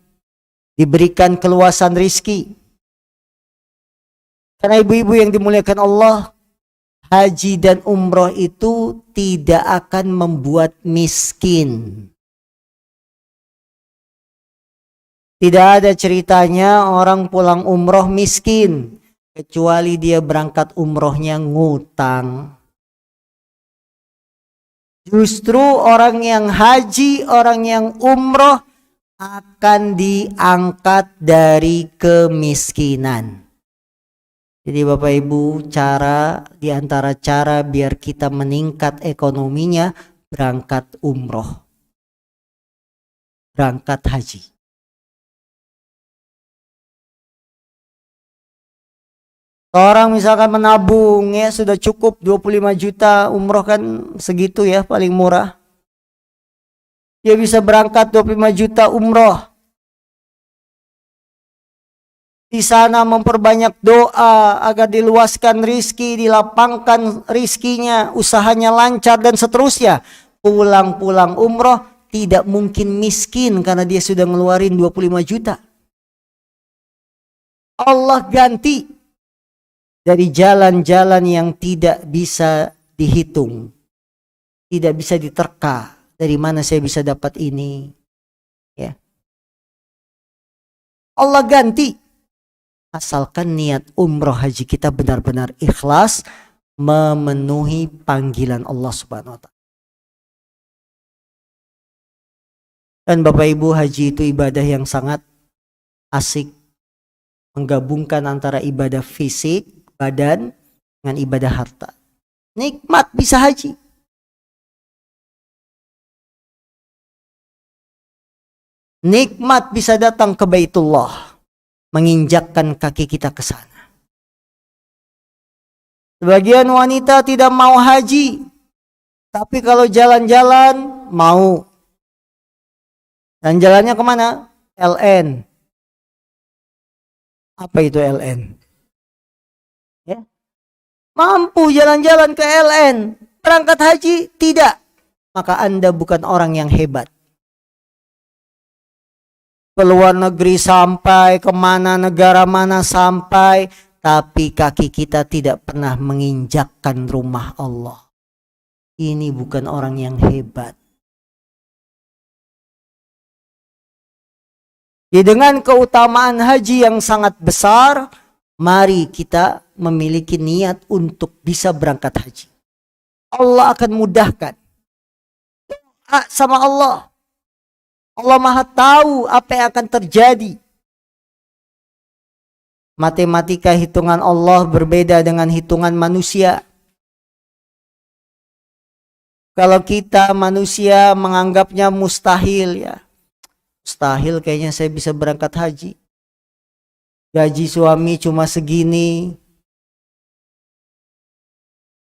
diberikan keluasan rizki. Karena ibu-ibu yang dimuliakan Allah, haji dan umroh itu tidak akan membuat miskin. Tidak ada ceritanya orang pulang umroh miskin, kecuali dia berangkat umrohnya ngutang. Justru orang yang haji, orang yang umroh akan diangkat dari kemiskinan. Jadi Bapak Ibu, di antara cara biar kita meningkat ekonominya, berangkat umroh, berangkat haji. Orang misalkan menabung ya sudah cukup 25 juta, umroh kan segitu ya paling murah. Dia bisa berangkat 25 juta umroh. Di sana memperbanyak doa agar diluaskan rizki, dilapangkan rizkinya, usahanya lancar dan seterusnya. Pulang-pulang umroh tidak mungkin miskin karena dia sudah ngeluarin 25 juta. Allah ganti dari jalan-jalan yang tidak bisa dihitung, tidak bisa diterka. Dari mana saya bisa dapat ini? Ya. Allah ganti. Asalkan niat umroh haji kita benar-benar ikhlas, memenuhi panggilan Allah Subhanahu wa Ta'ala. Dan Bapak Ibu, haji itu ibadah yang sangat asik, menggabungkan antara ibadah fisik, badan, dengan ibadah harta. Nikmat bisa haji. Nikmat bisa datang ke Baitullah, menginjakkan kaki kita ke sana. Sebagian wanita tidak mau haji, tapi kalau jalan-jalan mau. Dan jalannya kemana? LN. Apa itu LN? Ya. Mampu jalan-jalan ke LN, berangkat haji tidak, maka Anda bukan orang yang hebat. Keluar negeri sampai, kemana negara mana sampai, tapi kaki kita tidak pernah menginjakkan rumah Allah. Ini bukan orang yang hebat. Ya, dengan keutamaan haji yang sangat besar, mari kita memiliki niat untuk bisa berangkat haji. Allah akan mudahkan. Doa sama Allah. Allah Maha tahu apa yang akan terjadi. Matematika hitungan Allah berbeda dengan hitungan manusia. Kalau kita manusia menganggapnya mustahil ya. Mustahil kayaknya saya bisa berangkat haji. Gaji suami cuma segini.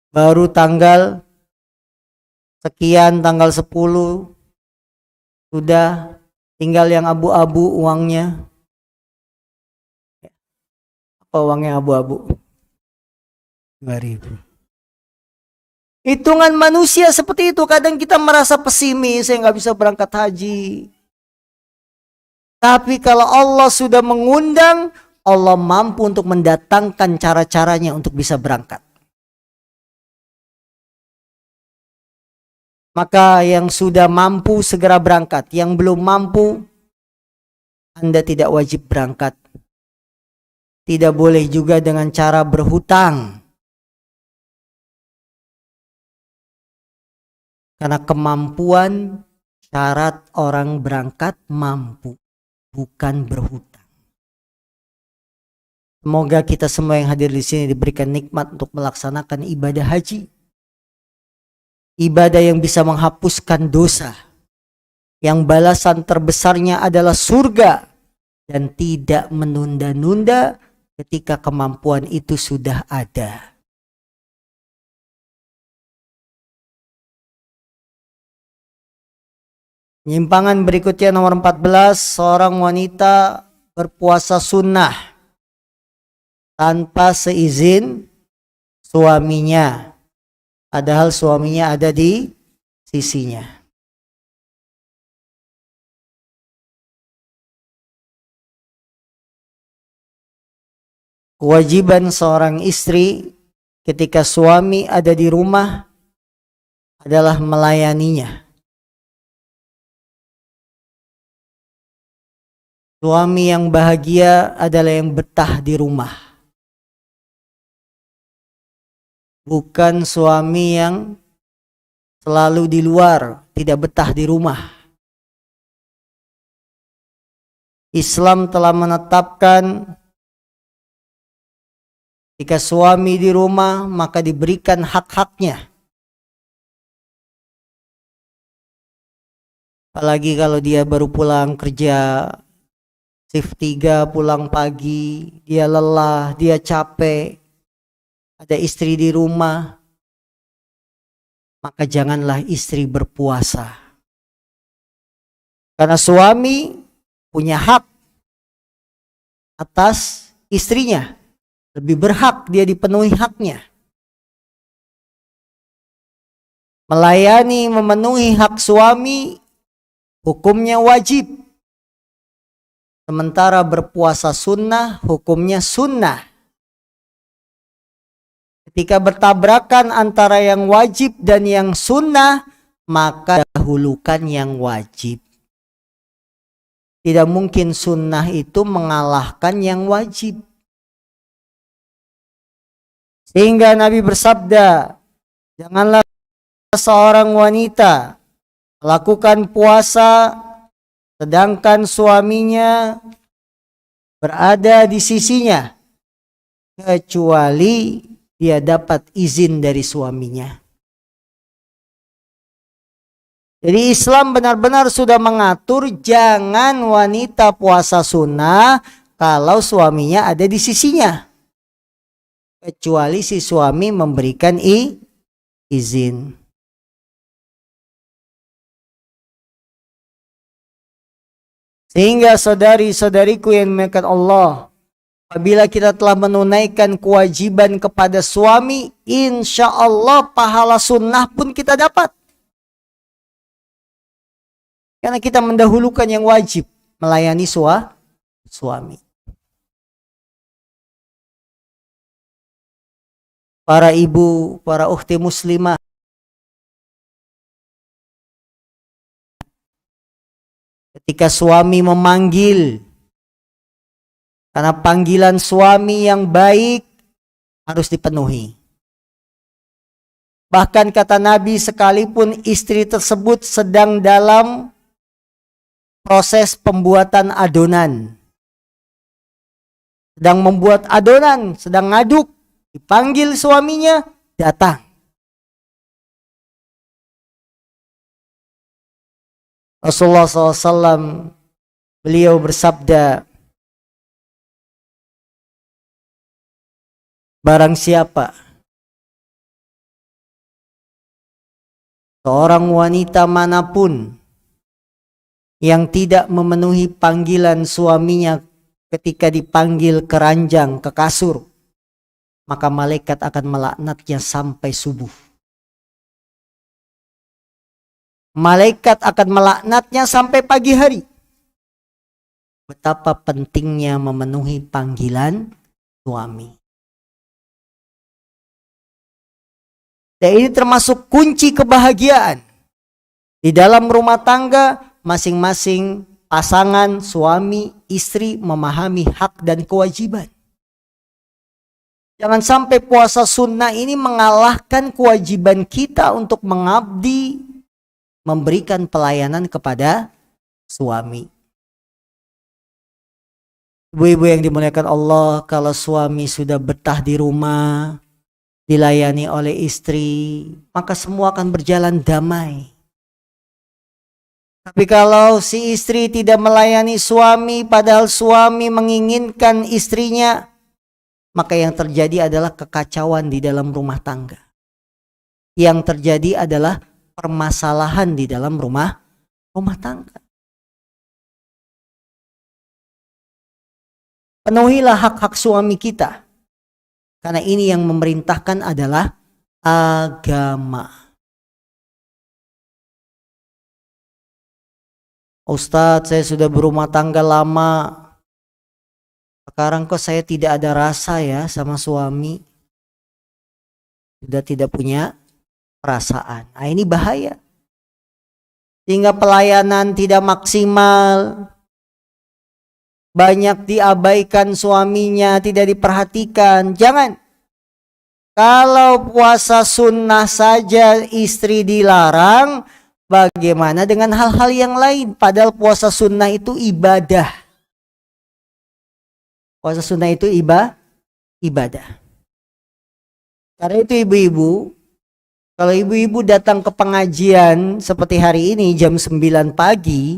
Baru tanggal sekian, tanggal 10. Sudah tinggal yang abu-abu uangnya. Apa uangnya abu-abu? 2.000. Hitungan manusia seperti itu. Kadang kita merasa pesimis, saya nggak bisa berangkat haji. Tapi kalau Allah sudah mengundang, Allah mampu untuk mendatangkan cara-caranya untuk bisa berangkat. Maka yang sudah mampu segera berangkat. Yang belum mampu, Anda tidak wajib berangkat. Tidak boleh juga dengan cara berhutang. Karena kemampuan syarat orang berangkat mampu, bukan berhutang. Semoga kita semua yang hadir di sini diberikan nikmat untuk melaksanakan ibadah haji. Ibadah yang bisa menghapuskan dosa, yang balasan terbesarnya adalah surga, dan tidak menunda-nunda ketika kemampuan itu sudah ada. Penyimpangan berikutnya nomor 14, seorang wanita berpuasa sunnah tanpa seizin suaminya. Padahal suaminya ada di sisinya. Kewajiban seorang istri ketika suami ada di rumah adalah melayaninya. Suami yang bahagia adalah yang betah di rumah. Bukan suami yang selalu di luar, tidak betah di rumah. Islam telah menetapkan jika suami di rumah maka diberikan hak-haknya. Apalagi kalau dia baru pulang kerja, shift 3 pulang pagi, dia lelah, dia capek. Ada istri di rumah, maka janganlah istri berpuasa. Karena suami punya hak atas istrinya. Lebih berhak dia dipenuhi haknya. Melayani, memenuhi hak suami, hukumnya wajib. Sementara berpuasa sunnah, hukumnya sunnah. Ketika bertabrakan antara yang wajib dan yang sunnah, maka dahulukan yang wajib. Tidak mungkin sunnah itu mengalahkan yang wajib. Sehingga Nabi bersabda, janganlah seorang wanita melakukan puasa sedangkan suaminya berada di sisinya, kecuali dia dapat izin dari suaminya. Jadi Islam benar-benar sudah mengatur jangan wanita puasa sunnah kalau suaminya ada di sisinya. Kecuali si suami memberikan izin. Sehingga saudari-saudariku yang dimuliakan Allah, Apabila kita telah menunaikan kewajiban kepada suami, insya Allah pahala sunnah pun kita dapat. Karena kita mendahulukan yang wajib, melayani suami. Para ibu, para ukhti muslimah, ketika suami memanggil, karena panggilan suami yang baik harus dipenuhi. Bahkan kata Nabi, sekalipun istri tersebut sedang dalam proses pembuatan adonan, sedang membuat adonan, sedang ngaduk, dipanggil suaminya, datang. Rasulullah SAW, beliau bersabda, barang siapa seorang wanita manapun yang tidak memenuhi panggilan suaminya ketika dipanggil ke ranjang, ke kasur, maka malaikat akan melaknatnya sampai subuh. Malaikat akan melaknatnya sampai pagi hari. Betapa pentingnya memenuhi panggilan suami. Dan ini termasuk kunci kebahagiaan. Di dalam rumah tangga, masing-masing pasangan, suami, istri memahami hak dan kewajiban. Jangan sampai puasa sunnah ini mengalahkan kewajiban kita untuk mengabdi, memberikan pelayanan kepada suami. Ibu-ibu yang dimuliakan Allah, kalau suami sudah betah di rumah, dilayani oleh istri, maka semua akan berjalan damai. Tapi kalau si istri tidak melayani suami, padahal suami menginginkan istrinya, maka yang terjadi adalah kekacauan di dalam rumah tangga. Yang terjadi adalah permasalahan di dalam rumah tangga. Penuhilah hak-hak suami kita. Karena ini yang memerintahkan adalah agama. Ustadz, saya sudah berumah tangga lama. Sekarang kok saya tidak ada rasa ya sama suami. Sudah tidak punya perasaan. Nah, ini bahaya. Sehingga pelayanan tidak maksimal. Banyak diabaikan suaminya, tidak diperhatikan. Jangan. Kalau puasa sunnah saja istri dilarang, bagaimana dengan hal-hal yang lain? Padahal puasa sunnah itu ibadah. Puasa sunnah itu ibadah. Karena itu ibu-ibu, kalau ibu-ibu datang ke pengajian seperti hari ini jam 9 pagi,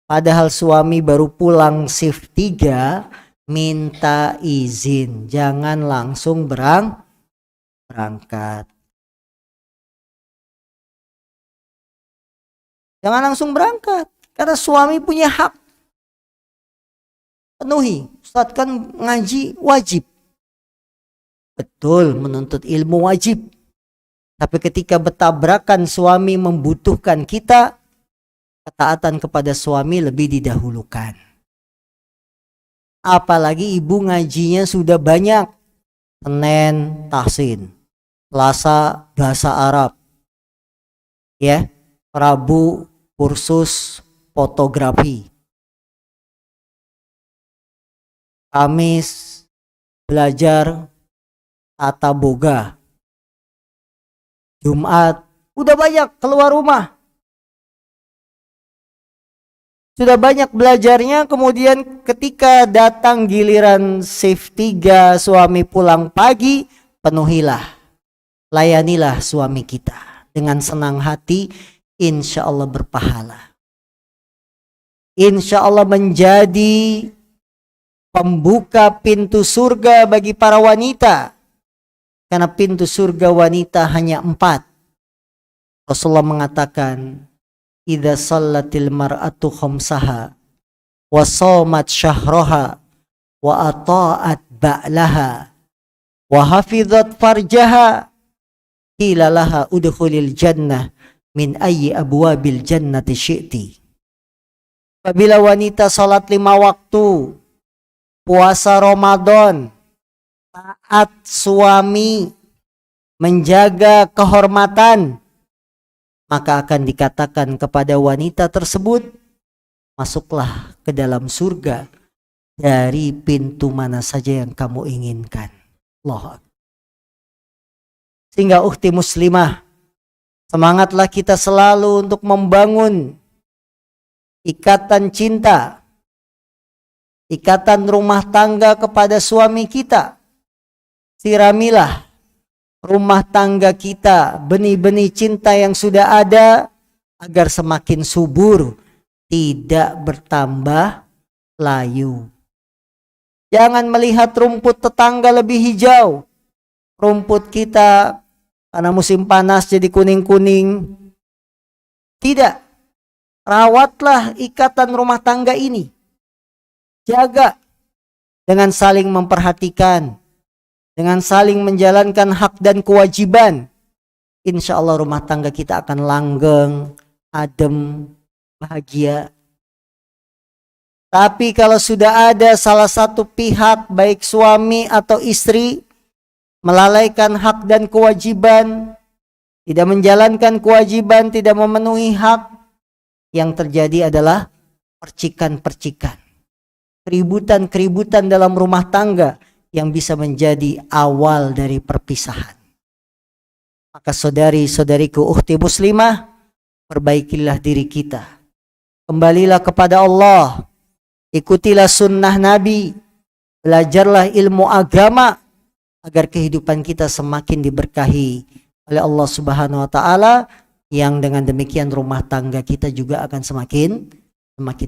padahal suami baru pulang shift 3, minta izin. Jangan langsung berangkat. Jangan langsung berangkat. Karena suami punya hak. Penuhi. Ustadz, kan ngaji wajib. Betul, menuntut ilmu wajib. Tapi ketika bertabrakan suami membutuhkan kita, ketaatan kepada suami lebih didahulukan. Apalagi ibu ngajinya sudah banyak. Senin tahsin, Selasa bahasa Arab, ya, Rabu kursus fotografi, Kamis belajar tata boga, Jumat udah banyak keluar rumah. Sudah banyak belajarnya, kemudian ketika datang giliran shift 3 suami pulang pagi, penuhilah, layanilah suami kita dengan senang hati, insya Allah berpahala. Insya Allah menjadi pembuka pintu surga bagi para wanita. Karena pintu surga wanita hanya 4. Rasulullah mengatakan, idza sallatil mar'atu khamsaha wa shamat syahraha wa ata'at ba'laha wa hafizat farjaha qila laha udkhulil jannah min ayyi abwabil jannati syi'ti. Apabila wanita salat 5 waktu, puasa Ramadan, taat suami, menjaga kehormatan, maka akan dikatakan kepada wanita tersebut, masuklah ke dalam surga dari pintu mana saja yang kamu inginkan. Allah. Sehingga ukhti muslimah, semangatlah kita selalu untuk membangun ikatan cinta, ikatan rumah tangga kepada suami kita. Siramilah rumah tangga kita benih-benih cinta yang sudah ada agar semakin subur, tidak bertambah layu. Jangan melihat rumput tetangga lebih hijau. Rumput kita karena musim panas jadi kuning-kuning. Tidak. Rawatlah ikatan rumah tangga ini. Jaga dengan saling memperhatikan, dengan saling menjalankan hak dan kewajiban. Insya Allah rumah tangga kita akan langgeng, adem, bahagia. Tapi kalau sudah ada salah satu pihak, baik suami atau istri, melalaikan hak dan kewajiban, tidak menjalankan kewajiban, tidak memenuhi hak, yang terjadi adalah percikan-percikan, keributan-keributan dalam rumah tangga yang bisa menjadi awal dari perpisahan. Maka saudari-saudariku ukhti muslimah, perbaikilah diri kita. Kembalilah kepada Allah, ikutilah sunnah Nabi, belajarlah ilmu agama agar kehidupan kita semakin diberkahi oleh Allah Subhanahu wa taala, yang dengan demikian rumah tangga kita juga akan semakin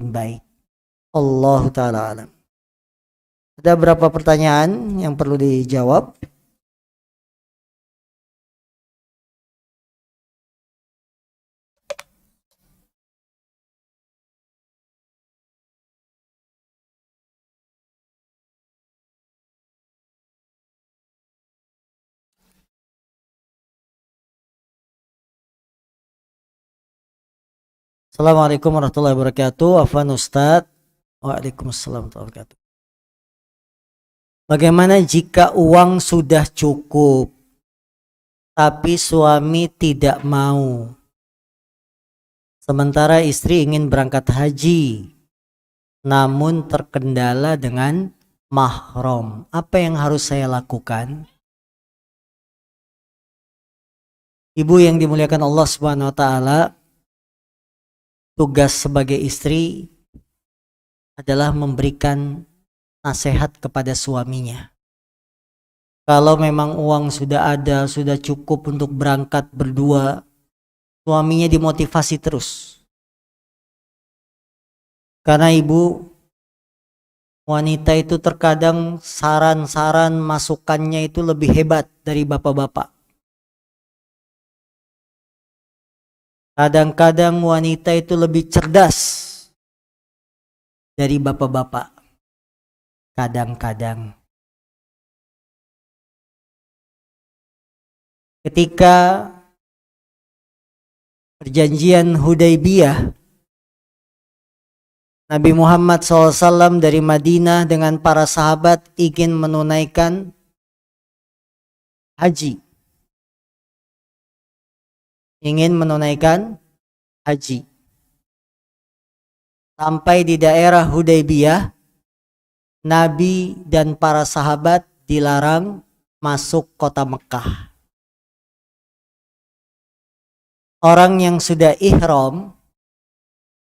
baik. Allah taala alam. Ada berapa pertanyaan yang perlu dijawab? Assalamualaikum warahmatullahi wabarakatuh. Afwan Ustadz. Waalaikumsalam warahmatullahi wabarakatuh. Bagaimana jika uang sudah cukup tapi suami tidak mau, sementara istri ingin berangkat haji namun terkendala dengan mahram? Apa yang harus saya lakukan? Ibu yang dimuliakan Allah Subhanahu wa taala, tugas sebagai istri adalah memberikan nasihat kepada suaminya. Kalau memang uang sudah ada, sudah cukup untuk berangkat berdua, suaminya dimotivasi terus. Karena ibu, wanita itu terkadang saran-saran masukannya itu lebih hebat dari bapak-bapak. Kadang-kadang wanita itu lebih cerdas dari bapak-bapak. Kadang-kadang. Ketika perjanjian Hudaybiyah, Nabi Muhammad SAW dari Madinah dengan para sahabat ingin menunaikan haji. Ingin menunaikan haji. Sampai di daerah Hudaybiyah, Nabi dan para sahabat dilarang masuk kota Mekah. Orang yang sudah ihram,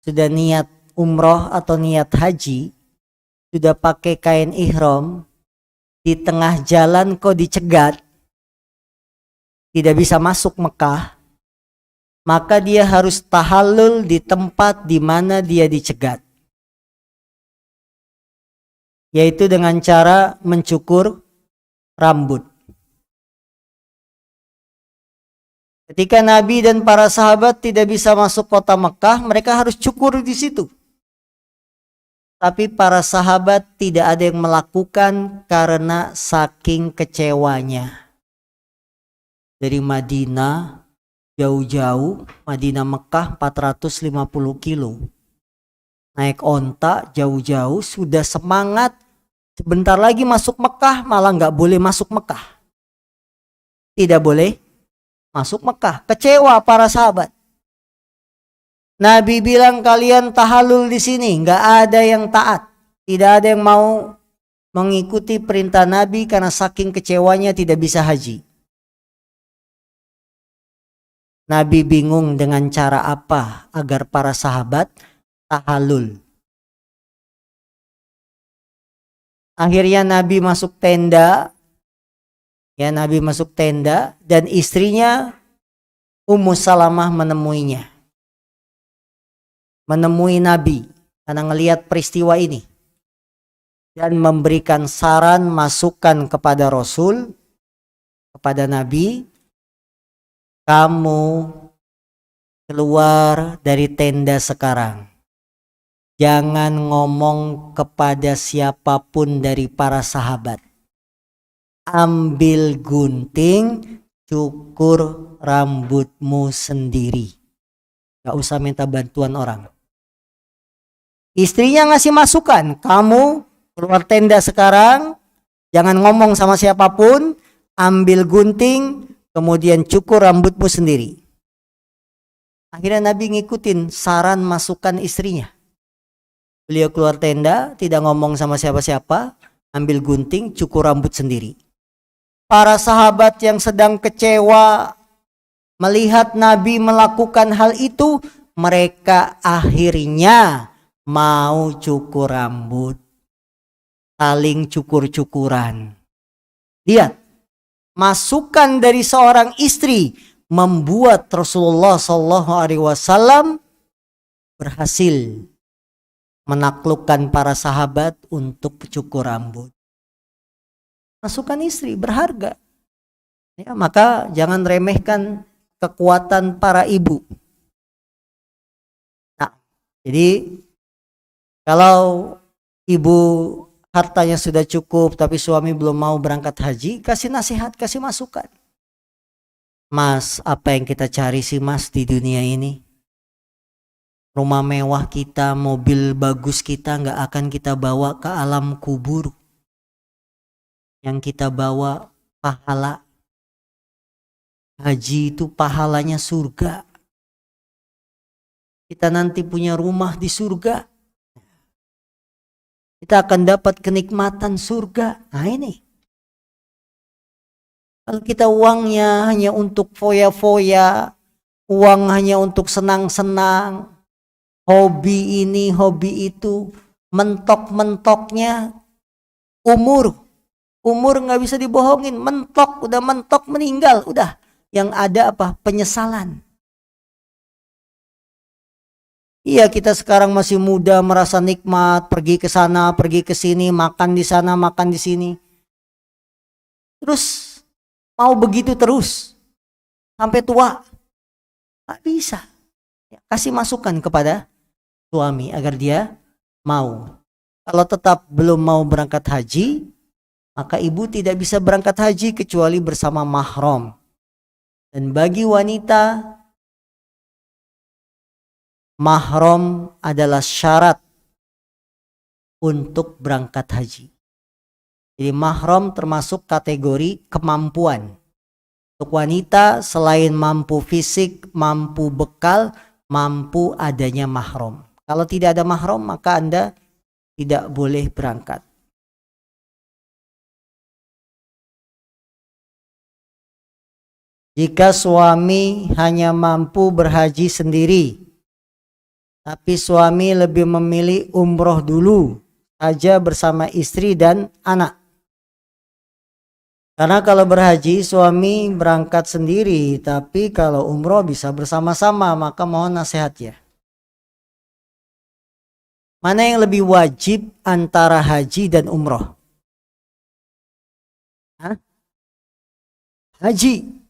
sudah niat umroh atau niat haji, sudah pakai kain ihram, di tengah jalan kok dicegat, tidak bisa masuk Mekah, maka dia harus tahallul di tempat di mana dia dicegat. Yaitu dengan cara mencukur rambut. Ketika Nabi dan para sahabat tidak bisa masuk kota Mekah, mereka harus cukur di situ. Tapi para sahabat tidak ada yang melakukan karena saking kecewanya. Dari Madinah jauh-jauh, Madinah Mekah 450 kilo. Naik onta jauh-jauh, sudah semangat. Sebentar lagi masuk Mekah, malah nggak boleh masuk Mekah. Tidak boleh masuk Mekah. Kecewa para sahabat. Nabi bilang kalian tahallul di sini, nggak ada yang taat, tidak ada yang mau mengikuti perintah Nabi karena saking kecewanya tidak bisa haji. Nabi bingung dengan cara apa agar para sahabat tahallul. Akhirnya Nabi masuk tenda, Nabi masuk tenda dan istrinya Ummu Salamah menemui Nabi karena ngelihat peristiwa ini dan memberikan saran masukan kepada Rasul, kepada Nabi, kamu keluar dari tenda sekarang, jangan ngomong kepada siapapun dari para sahabat, ambil gunting, cukur rambutmu sendiri, gak usah minta bantuan orang. Istrinya ngasih masukan, kamu keluar tenda sekarang, jangan ngomong sama siapapun, ambil gunting, kemudian cukur rambutmu sendiri. Akhirnya Nabi ngikutin saran masukan istrinya. Beliau keluar tenda, tidak ngomong sama siapa-siapa, ambil gunting, cukur rambut sendiri. Para sahabat yang sedang kecewa melihat Nabi melakukan hal itu, mereka akhirnya mau cukur rambut, saling cukur-cukuran. Lihat, masukan dari seorang istri membuat Rasulullah SAW berhasil menaklukkan para sahabat untuk cukur rambut. Masukan istri berharga. Ya, maka jangan remehkan kekuatan para ibu. Nah, jadi kalau ibu hartanya sudah cukup tapi suami belum mau berangkat haji, kasih nasihat, kasih masukan. Mas, apa yang kita cari sih mas di dunia ini? Rumah mewah kita, mobil bagus kita gak akan kita bawa ke alam kubur. Yang kita bawa pahala. Haji itu pahalanya surga. Kita nanti punya rumah di surga. Kita akan dapat kenikmatan surga. Nah ini. Kalau kita uangnya hanya untuk foya-foya, uang hanya untuk senang-senang, hobi ini, hobi itu, mentok-mentoknya umur nggak bisa dibohongin, mentok, udah mentok meninggal, udah. Yang ada apa? Penyesalan. Iya, kita sekarang masih muda, merasa nikmat, pergi ke sana, pergi ke sini, makan di sana, makan di sini. Terus mau begitu terus sampai tua? Nggak bisa. Kasih masukan kepada suami agar dia mau. Kalau tetap belum mau berangkat haji, maka ibu tidak bisa berangkat haji kecuali bersama mahram. Dan bagi wanita, mahram adalah syarat untuk berangkat haji. Jadi mahram termasuk kategori kemampuan. Untuk wanita selain mampu fisik, mampu bekal, mampu adanya mahram. Kalau tidak ada mahram maka Anda tidak boleh berangkat. Jika suami hanya mampu berhaji sendiri, tapi suami lebih memilih umroh dulu saja bersama istri dan anak. Karena kalau berhaji suami berangkat sendiri, tapi kalau umroh bisa bersama-sama, maka mohon nasihatnya. Mana yang lebih wajib antara haji dan umroh? Hah? Haji.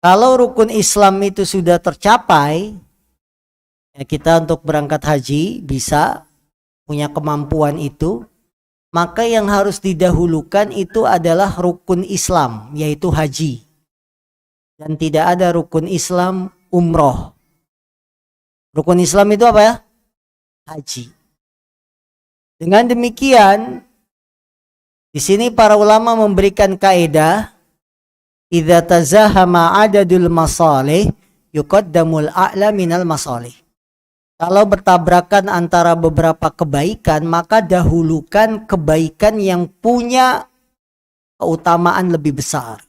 Kalau rukun Islam itu sudah tercapai, ya kita untuk berangkat haji bisa punya kemampuan itu, maka yang harus didahulukan itu adalah rukun Islam, yaitu haji. Dan tidak ada rukun Islam umroh. Rukun Islam itu apa ya? Haji. Dengan demikian, di sini para ulama memberikan kaidah, idza tazahama adadul masalih yuqaddamul a'la minal masalih. Kalau bertabrakan antara beberapa kebaikan, maka dahulukan kebaikan yang punya keutamaan lebih besar,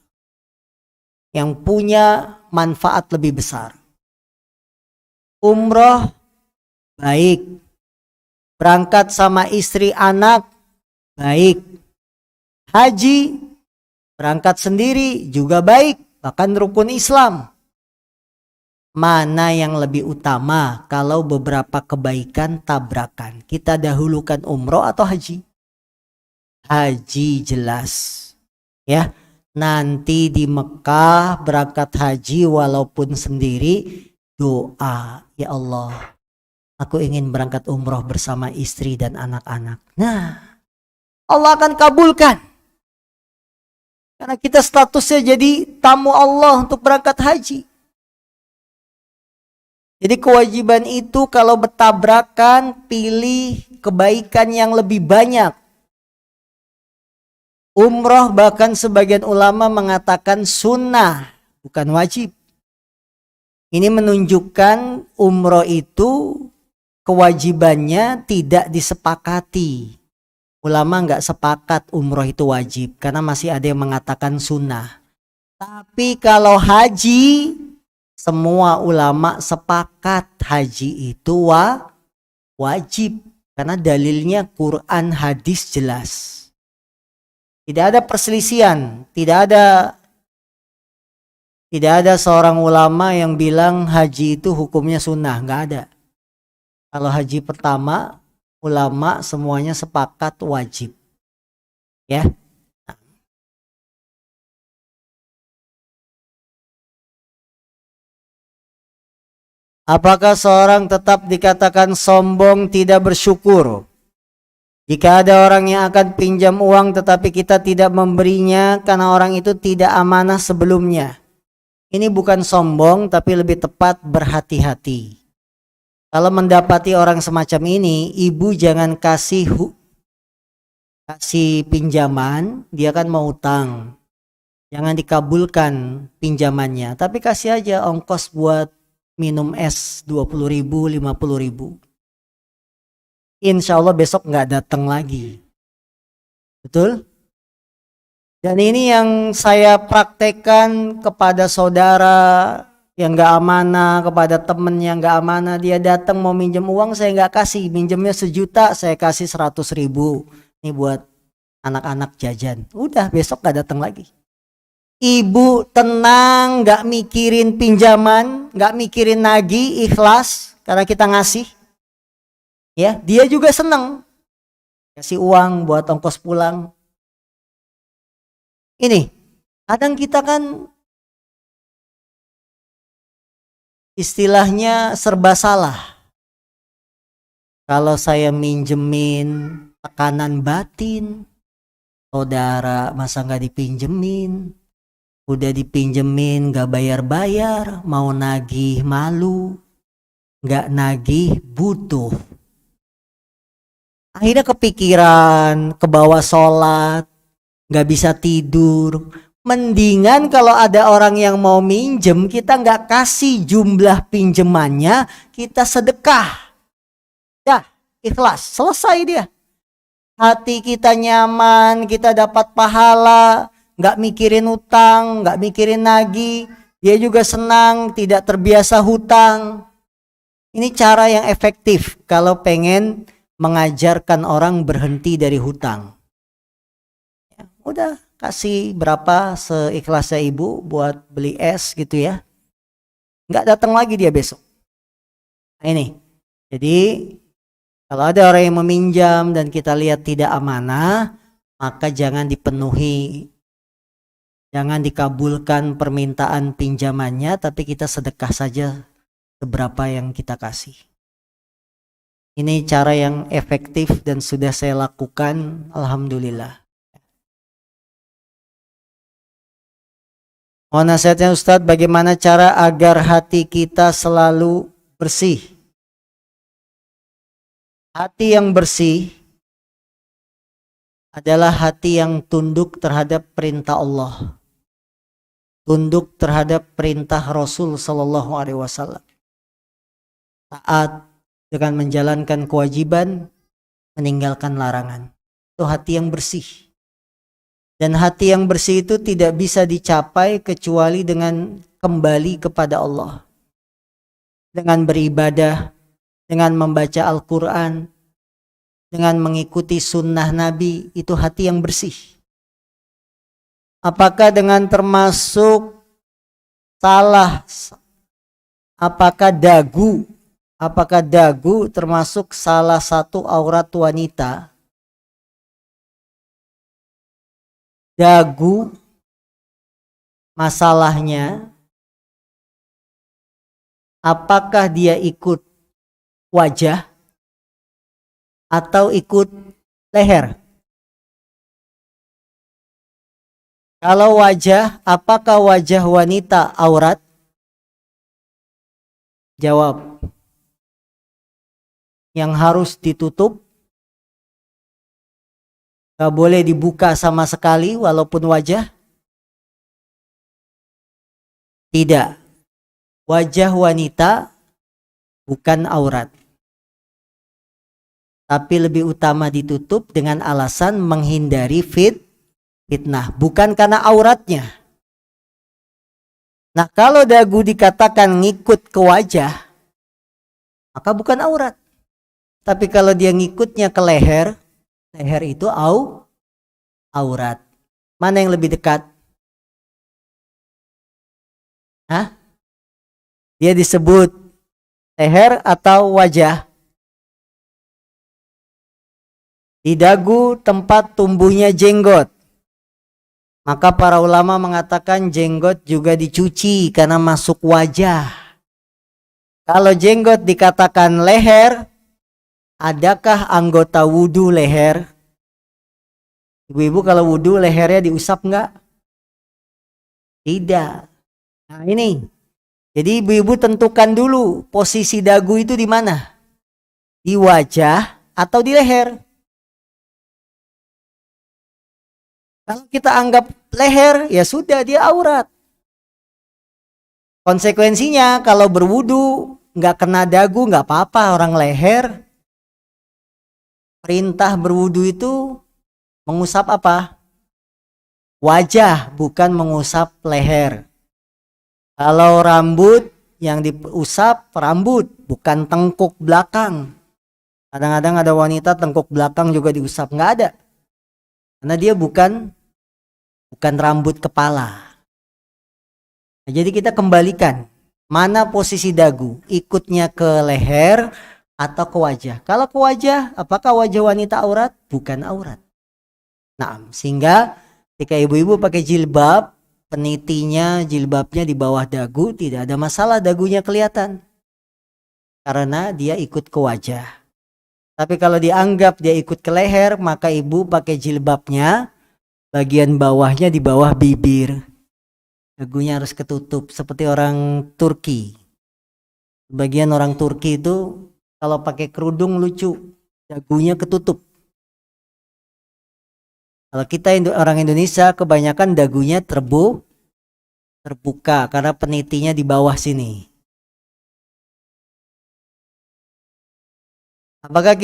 yang punya manfaat lebih besar. Umroh baik, berangkat sama istri anak baik, haji berangkat sendiri juga baik, bahkan rukun Islam. Mana yang lebih utama kalau beberapa kebaikan tabrakan? Kita dahulukan umroh atau haji? Haji jelas. Ya, nanti di Mekah berangkat haji walaupun sendiri, doa, ya Allah, aku ingin berangkat umroh bersama istri dan anak-anak. Nah, Allah akan kabulkan. Karena kita statusnya jadi tamu Allah untuk berangkat haji. Jadi kewajiban itu kalau bertabrakan, pilih kebaikan yang lebih banyak. Umroh bahkan sebagian ulama mengatakan sunnah, bukan wajib. Ini menunjukkan umroh itu kewajibannya tidak disepakati. Ulama nggak sepakat umroh itu wajib, karena masih ada yang mengatakan sunnah. Tapi kalau haji, semua ulama sepakat haji itu wajib. Karena dalilnya Quran hadis jelas. Tidak ada perselisihan. Tidak ada seorang ulama yang bilang haji itu hukumnya sunnah. Nggak ada. Kalau haji pertama, ulama semuanya sepakat wajib. Ya. Apakah seorang tetap dikatakan sombong, tidak bersyukur jika ada orang yang akan pinjam uang tetapi kita tidak memberinya karena orang itu tidak amanah sebelumnya? Ini bukan sombong, tapi lebih tepat berhati-hati. Kalau mendapati orang semacam ini, ibu jangan kasih pinjaman, dia kan mau utang. Jangan dikabulkan pinjamannya, tapi kasih aja ongkos buat minum es 20.000, 50.000. Insya Allah besok nggak datang lagi. Betul? Dan ini yang saya praktekkan kepada saudara yang nggak amanah, kepada temen yang nggak amanah. Dia datang mau minjem uang, saya nggak kasih. Minjemnya 1 juta, saya kasih 100.000. Ini buat anak-anak jajan. Udah, besok nggak datang lagi. Ibu tenang, gak mikirin pinjaman, gak mikirin nagih, ikhlas karena kita ngasih. Ya, dia juga senang. Kasih uang buat ongkos pulang. Ini, kadang kita kan istilahnya serba salah. Kalau saya minjemin tekanan batin, saudara masa gak dipinjemin? Udah dipinjemin gak bayar-bayar, mau nagih malu, gak nagih butuh. Akhirnya kepikiran, kebawa sholat, gak bisa tidur. Mendingan kalau ada orang yang mau minjem, kita gak kasih jumlah pinjemannya, kita sedekah. Ya, ikhlas, selesai dia. Hati kita nyaman, kita dapat pahala. Nggak mikirin utang, nggak mikirin nagih, dia juga senang, tidak terbiasa hutang. Ini cara yang efektif kalau pengen mengajarkan orang berhenti dari hutang. Ya, udah kasih berapa seikhlasnya ibu buat beli es gitu ya, nggak datang lagi dia besok. Nah, ini, jadi kalau ada orang yang meminjam dan kita lihat tidak amanah, maka jangan dipenuhi. Jangan dikabulkan permintaan pinjamannya, tapi kita sedekah saja seberapa yang kita kasih. Ini cara yang efektif dan sudah saya lakukan, alhamdulillah. Mohon nasihatnya Ustadz, bagaimana cara agar hati kita selalu bersih? Hati yang bersih adalah hati yang tunduk terhadap perintah Allah, tunduk terhadap perintah Rasul Sallallahu Alaihi Wasallam, taat dengan menjalankan kewajiban, meninggalkan larangan. Itu hati yang bersih. Dan hati yang bersih itu tidak bisa dicapai kecuali dengan kembali kepada Allah, dengan beribadah, dengan membaca Al-Quran, dengan mengikuti sunnah Nabi. Itu hati yang bersih. Apakah dengan termasuk salah? Apakah dagu termasuk salah satu aurat wanita? Dagu, masalahnya apakah dia ikut wajah atau ikut leher? Kalau wajah, apakah wajah wanita aurat? Jawab, yang harus ditutup, gak boleh dibuka sama sekali walaupun wajah? Tidak, wajah wanita bukan aurat, tapi lebih utama ditutup dengan alasan menghindari fitnah, bukan karena auratnya. Nah, kalau dagu dikatakan ngikut ke wajah, maka bukan aurat. Tapi kalau dia ngikutnya ke leher, leher itu aurat. Mana yang lebih dekat? Hah? Dia disebut leher atau wajah? Di dagu tempat tumbuhnya jenggot. Maka para ulama mengatakan jenggot juga dicuci karena masuk wajah. Kalau jenggot dikatakan leher, adakah anggota wudhu leher? Ibu-ibu kalau wudhu lehernya diusap enggak? Tidak. Nah ini. Jadi ibu-ibu tentukan dulu posisi dagu itu di mana? Di wajah atau di leher? Kalau kita anggap leher, ya sudah dia aurat. Konsekuensinya kalau berwudu nggak kena dagu nggak apa-apa, orang leher. Perintah berwudu itu mengusap apa? Wajah, bukan mengusap leher. Kalau rambut, yang diusap rambut, bukan tengkuk belakang. Kadang-kadang ada wanita tengkuk belakang juga diusap, nggak ada. Karena dia bukan rambut kepala. Nah, jadi kita kembalikan mana posisi dagu, ikutnya ke leher atau ke wajah. Kalau ke wajah, apakah wajah wanita aurat? Bukan aurat. Nah, sehingga ketika ibu-ibu pakai jilbab, penitinya, jilbabnya di bawah dagu, tidak ada masalah dagunya kelihatan. Karena dia ikut ke wajah. Tapi kalau dianggap dia ikut ke leher, maka ibu pakai jilbabnya, bagian bawahnya di bawah bibir. Dagunya harus ketutup, seperti orang Turki. Bagian orang Turki itu kalau pakai kerudung lucu, dagunya ketutup. Kalau kita orang Indonesia kebanyakan dagunya terbuka karena penitinya di bawah sini. Apakah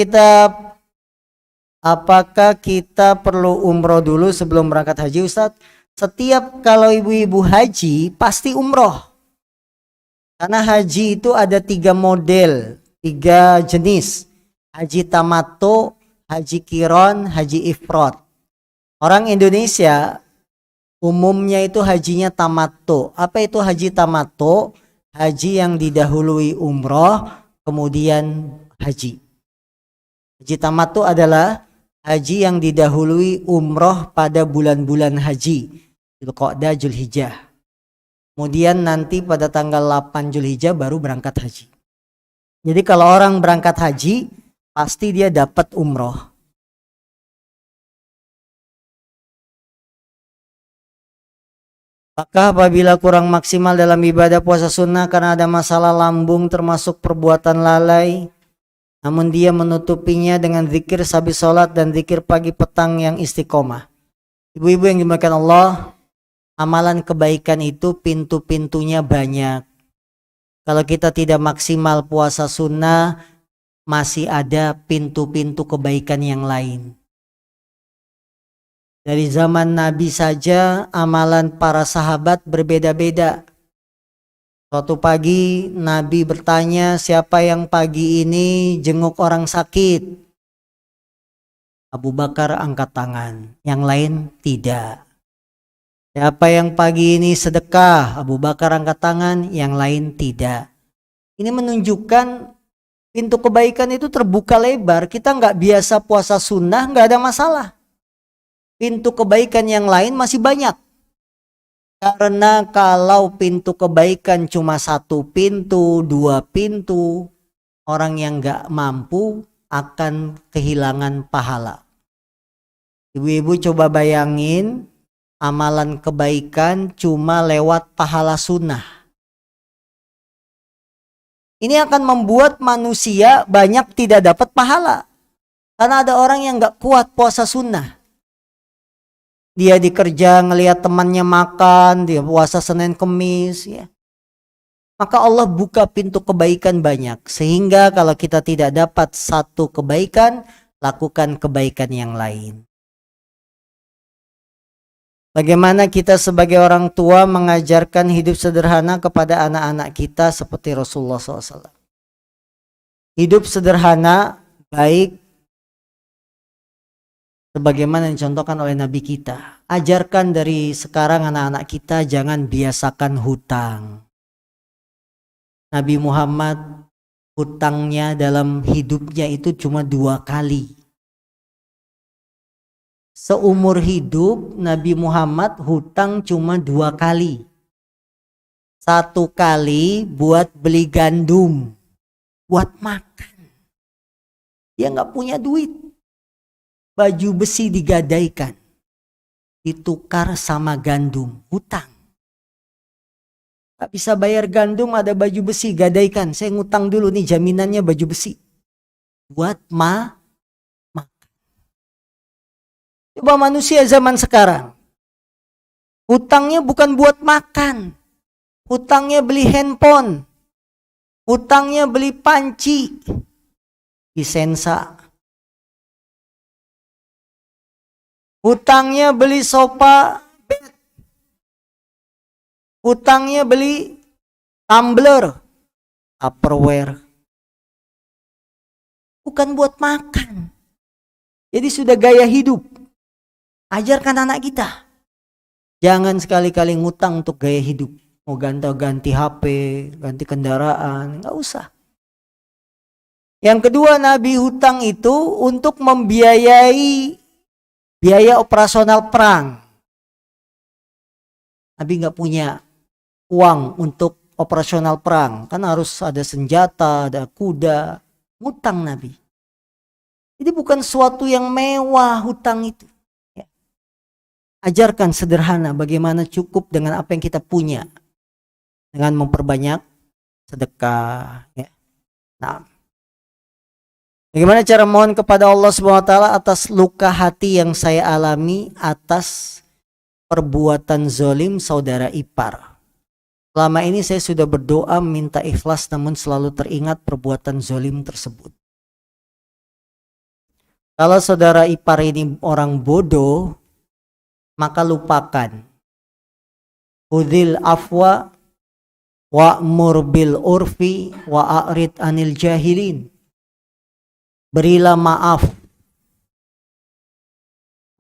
kita perlu umroh dulu sebelum berangkat haji, Ustadz? Setiap kalau ibu-ibu haji pasti umroh. Karena haji itu ada 3 model, 3 jenis. Haji tamattu, haji qiron, haji ifrad. Orang Indonesia umumnya itu hajinya tamattu. Apa itu haji tamattu? Haji yang didahului umroh, kemudian haji. Haji tamattu adalah haji yang didahului umroh pada bulan-bulan haji, Dzulqa'dah, Dzulhijjah. Kemudian nanti pada tanggal 8 Dzulhijjah baru berangkat haji. Jadi kalau orang berangkat haji, pasti dia dapat umroh. Maka apabila kurang maksimal dalam ibadah puasa sunnah karena ada masalah lambung termasuk perbuatan lalai, namun dia menutupinya dengan zikir sabis sholat dan zikir pagi petang yang istiqomah. Ibu-ibu yang dimuliakan Allah, amalan kebaikan itu pintu-pintunya banyak. Kalau kita tidak maksimal puasa sunnah, masih ada pintu-pintu kebaikan yang lain. Dari zaman Nabi saja amalan para sahabat berbeda-beda. Suatu pagi Nabi bertanya, siapa yang pagi ini jenguk orang sakit? Abu Bakar angkat tangan, yang lain tidak. Siapa yang pagi ini sedekah? Abu Bakar angkat tangan, yang lain tidak. Ini menunjukkan pintu kebaikan itu terbuka lebar. Kita nggak biasa puasa sunnah, nggak ada masalah. Pintu kebaikan yang lain masih banyak. Karena kalau pintu kebaikan cuma satu pintu, dua pintu, orang yang gak mampu akan kehilangan pahala. Ibu-ibu coba bayangin, amalan kebaikan cuma lewat pahala sunnah. Ini akan membuat manusia banyak tidak dapat pahala. Karena ada orang yang gak kuat puasa sunnah. Dia dikerja ngelihat temannya makan, dia puasa Senin Kemis, ya. Maka Allah buka pintu kebaikan banyak. Sehingga kalau kita tidak dapat satu kebaikan, lakukan kebaikan yang lain. Bagaimana kita sebagai orang tua mengajarkan hidup sederhana kepada anak-anak kita seperti Rasulullah SAW. Hidup sederhana baik sebagaimana dicontohkan oleh Nabi kita. Ajarkan dari sekarang anak-anak kita jangan biasakan hutang. Nabi Muhammad hutangnya dalam hidupnya itu cuma 2 kali. Seumur hidup Nabi Muhammad hutang cuma 2 kali. 1 kali buat beli gandum, buat makan. Dia nggak punya duit. Baju besi digadaikan, ditukar sama gandum, hutang. Gak bisa bayar gandum, ada baju besi, gadaikan. Saya ngutang dulu nih, jaminannya baju besi. Buat makan. Coba manusia zaman sekarang, hutangnya bukan buat makan. Hutangnya beli handphone. Hutangnya beli panci. Disensa. Hutangnya beli sofa bed. Hutangnya beli tumbler, Tupperware. Bukan buat makan. Jadi sudah gaya hidup. Ajarkan anak kita. Jangan sekali-kali ngutang untuk gaya hidup. Mau ganti HP, ganti kendaraan, nggak usah. Yang kedua, Nabi hutang itu untuk membiayai biaya operasional perang. Nabi nggak punya uang untuk operasional perang. Kan harus ada senjata, ada kuda. Ngutang Nabi. Jadi bukan suatu yang mewah hutang itu. Ya. Ajarkan sederhana bagaimana cukup dengan apa yang kita punya. Dengan memperbanyak sedekah. Ya. Nah, bagaimana cara mohon kepada Allah SWT atas luka hati yang saya alami atas perbuatan zolim saudara ipar. Selama ini saya sudah berdoa minta ikhlas namun selalu teringat perbuatan zolim tersebut. Kalau saudara ipar ini orang bodoh, maka lupakan. Khudhil afwa wa'mur bil urfi wa'arid anil jahilin. Berilah maaf,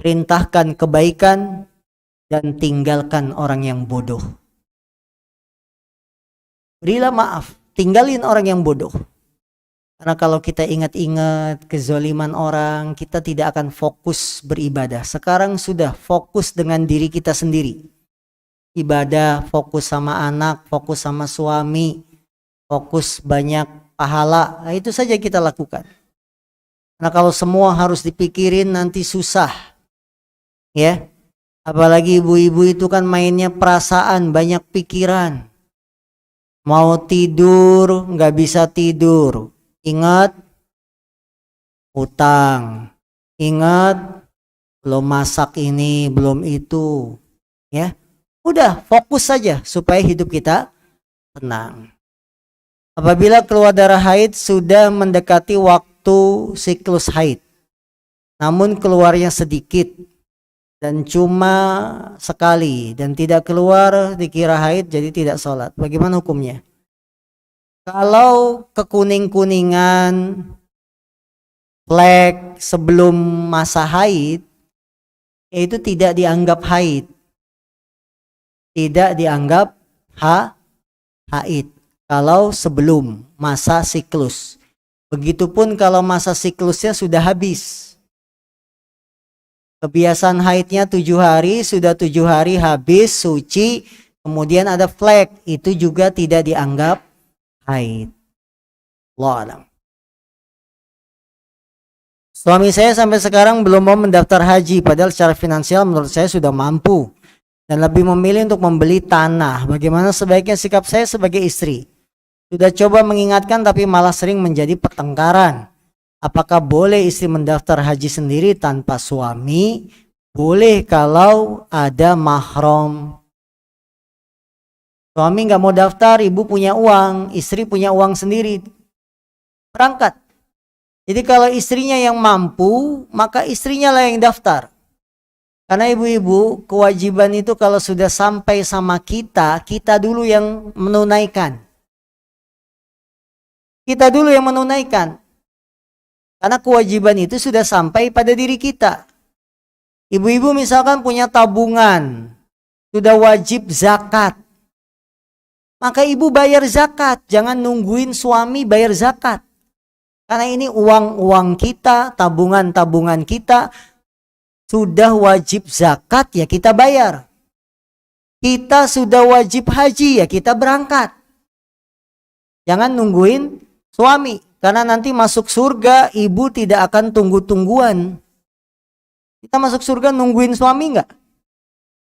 perintahkan kebaikan, dan tinggalkan orang yang bodoh. Berilah maaf, tinggalin orang yang bodoh. Karena kalau kita ingat-ingat kezaliman orang, kita tidak akan fokus beribadah. Sekarang sudah fokus dengan diri kita sendiri. Ibadah, fokus sama anak, fokus sama suami, fokus banyak pahala. Nah, itu saja kita lakukan. Karena kalau semua harus dipikirin nanti susah. Ya. Apalagi ibu-ibu itu kan mainnya perasaan, banyak pikiran. Mau tidur, nggak bisa tidur. Ingat, utang. Ingat, belum masak ini, belum itu. Ya, udah fokus saja supaya hidup kita tenang. Apabila keluar darah haid sudah mendekati waktu siklus haid, namun keluarnya sedikit dan cuma sekali dan tidak keluar dikira haid jadi tidak sholat. Bagaimana hukumnya? Kalau kekuning-kuningan flek sebelum masa haid, itu tidak dianggap haid. Tidak dianggap haid kalau sebelum masa siklus. Begitupun kalau masa siklusnya sudah habis. Kebiasaan haidnya 7 hari, sudah 7 hari habis, suci, kemudian ada flek, itu juga tidak dianggap haid. Allahu a'lam. Suami saya sampai sekarang belum mau mendaftar haji, padahal secara finansial menurut saya sudah mampu dan lebih memilih untuk membeli tanah. Bagaimana sebaiknya sikap saya sebagai istri? Sudah coba mengingatkan tapi malah sering menjadi pertengkaran. Apakah boleh istri mendaftar haji sendiri tanpa suami? Boleh kalau ada mahram. Suami nggak mau daftar, ibu punya uang, istri punya uang sendiri, berangkat. Jadi kalau istrinya yang mampu, maka istrinya lah yang daftar. Karena ibu-ibu, kewajiban itu kalau sudah sampai sama kita, kita dulu yang menunaikan. Kita dulu yang menunaikan. Karena kewajiban itu sudah sampai pada diri kita. Ibu-ibu misalkan punya tabungan, sudah wajib zakat. Maka ibu bayar zakat, jangan nungguin suami bayar zakat. Karena ini uang-uang kita, tabungan-tabungan kita, sudah wajib zakat ya kita bayar. Kita sudah wajib haji ya kita berangkat. Jangan nungguin suami. Karena nanti masuk surga ibu tidak akan tunggu-tungguan. Kita masuk surga nungguin suami enggak?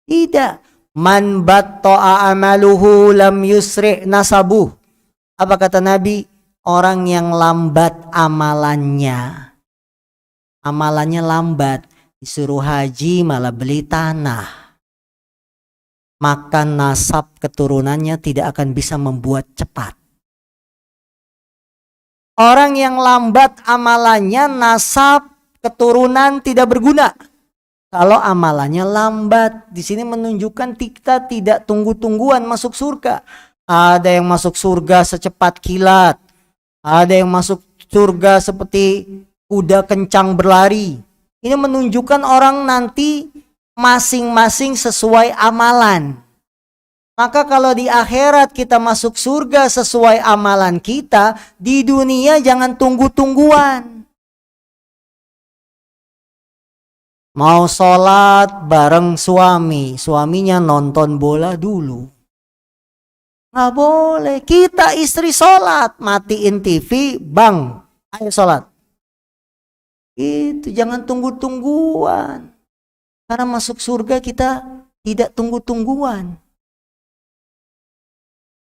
Tidak. Man batta'a amaluhu lam yusri' nasabuh. Apa kata Nabi? Orang yang lambat amalannya. Amalannya lambat. Disuruh haji malah beli tanah. Maka nasab keturunannya tidak akan bisa membuat cepat. Orang yang lambat amalannya, nasab keturunan tidak berguna. Kalau amalannya lambat, di sini menunjukkan kita tidak tunggu-tungguan masuk surga. Ada yang masuk surga secepat kilat. Ada yang masuk surga seperti kuda kencang berlari. Ini menunjukkan orang nanti masing-masing sesuai amalan. Maka kalau di akhirat kita masuk surga sesuai amalan kita, di dunia jangan tunggu-tungguan. Mau sholat bareng suami, suaminya nonton bola dulu. Nggak boleh, kita istri sholat, matiin TV, bang, ayo sholat. Itu jangan tunggu-tungguan. Karena masuk surga kita tidak tunggu-tungguan.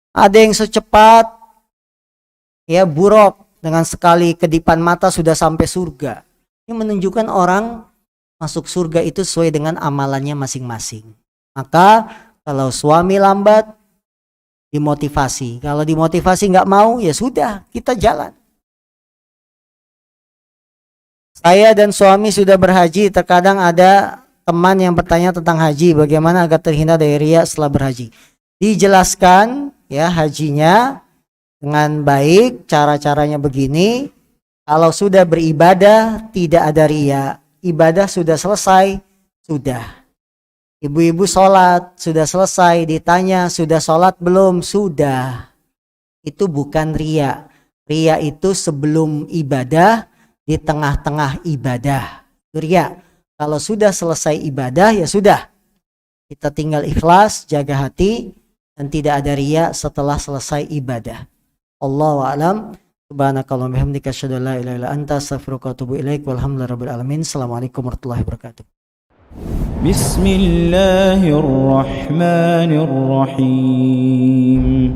Ada yang secepat ya buruk dengan sekali kedipan mata sudah sampai surga. Ini menunjukkan orang masuk surga itu sesuai dengan amalannya masing-masing. Maka kalau suami lambat dimotivasi. Kalau dimotivasi nggak mau ya sudah kita jalan. Saya dan suami sudah berhaji. Terkadang ada teman yang bertanya tentang haji. Bagaimana agar terhindar dari riya setelah berhaji. Dijelaskan ya hajinya dengan baik, cara-caranya begini. Kalau sudah beribadah tidak ada riya, ibadah sudah selesai, sudah. Ibu-ibu sholat sudah selesai, ditanya sudah sholat belum, sudah. Itu bukan riya. Riya itu sebelum ibadah, di tengah-tengah ibadah. Itu riya. Kalau sudah selesai ibadah ya sudah. Kita tinggal ikhlas, jaga hati, dan tidak ada riya setelah selesai ibadah. Allahu a'lam. Subhanakallahumma bihamdika asyhadu an la ilaha illa anta astaghfiruka wa atubu ilaik. Walhamdulillahirabbil alamin. Assalamualaikum warahmatullahi wabarakatuh. Bismillahirrahmanirrahim.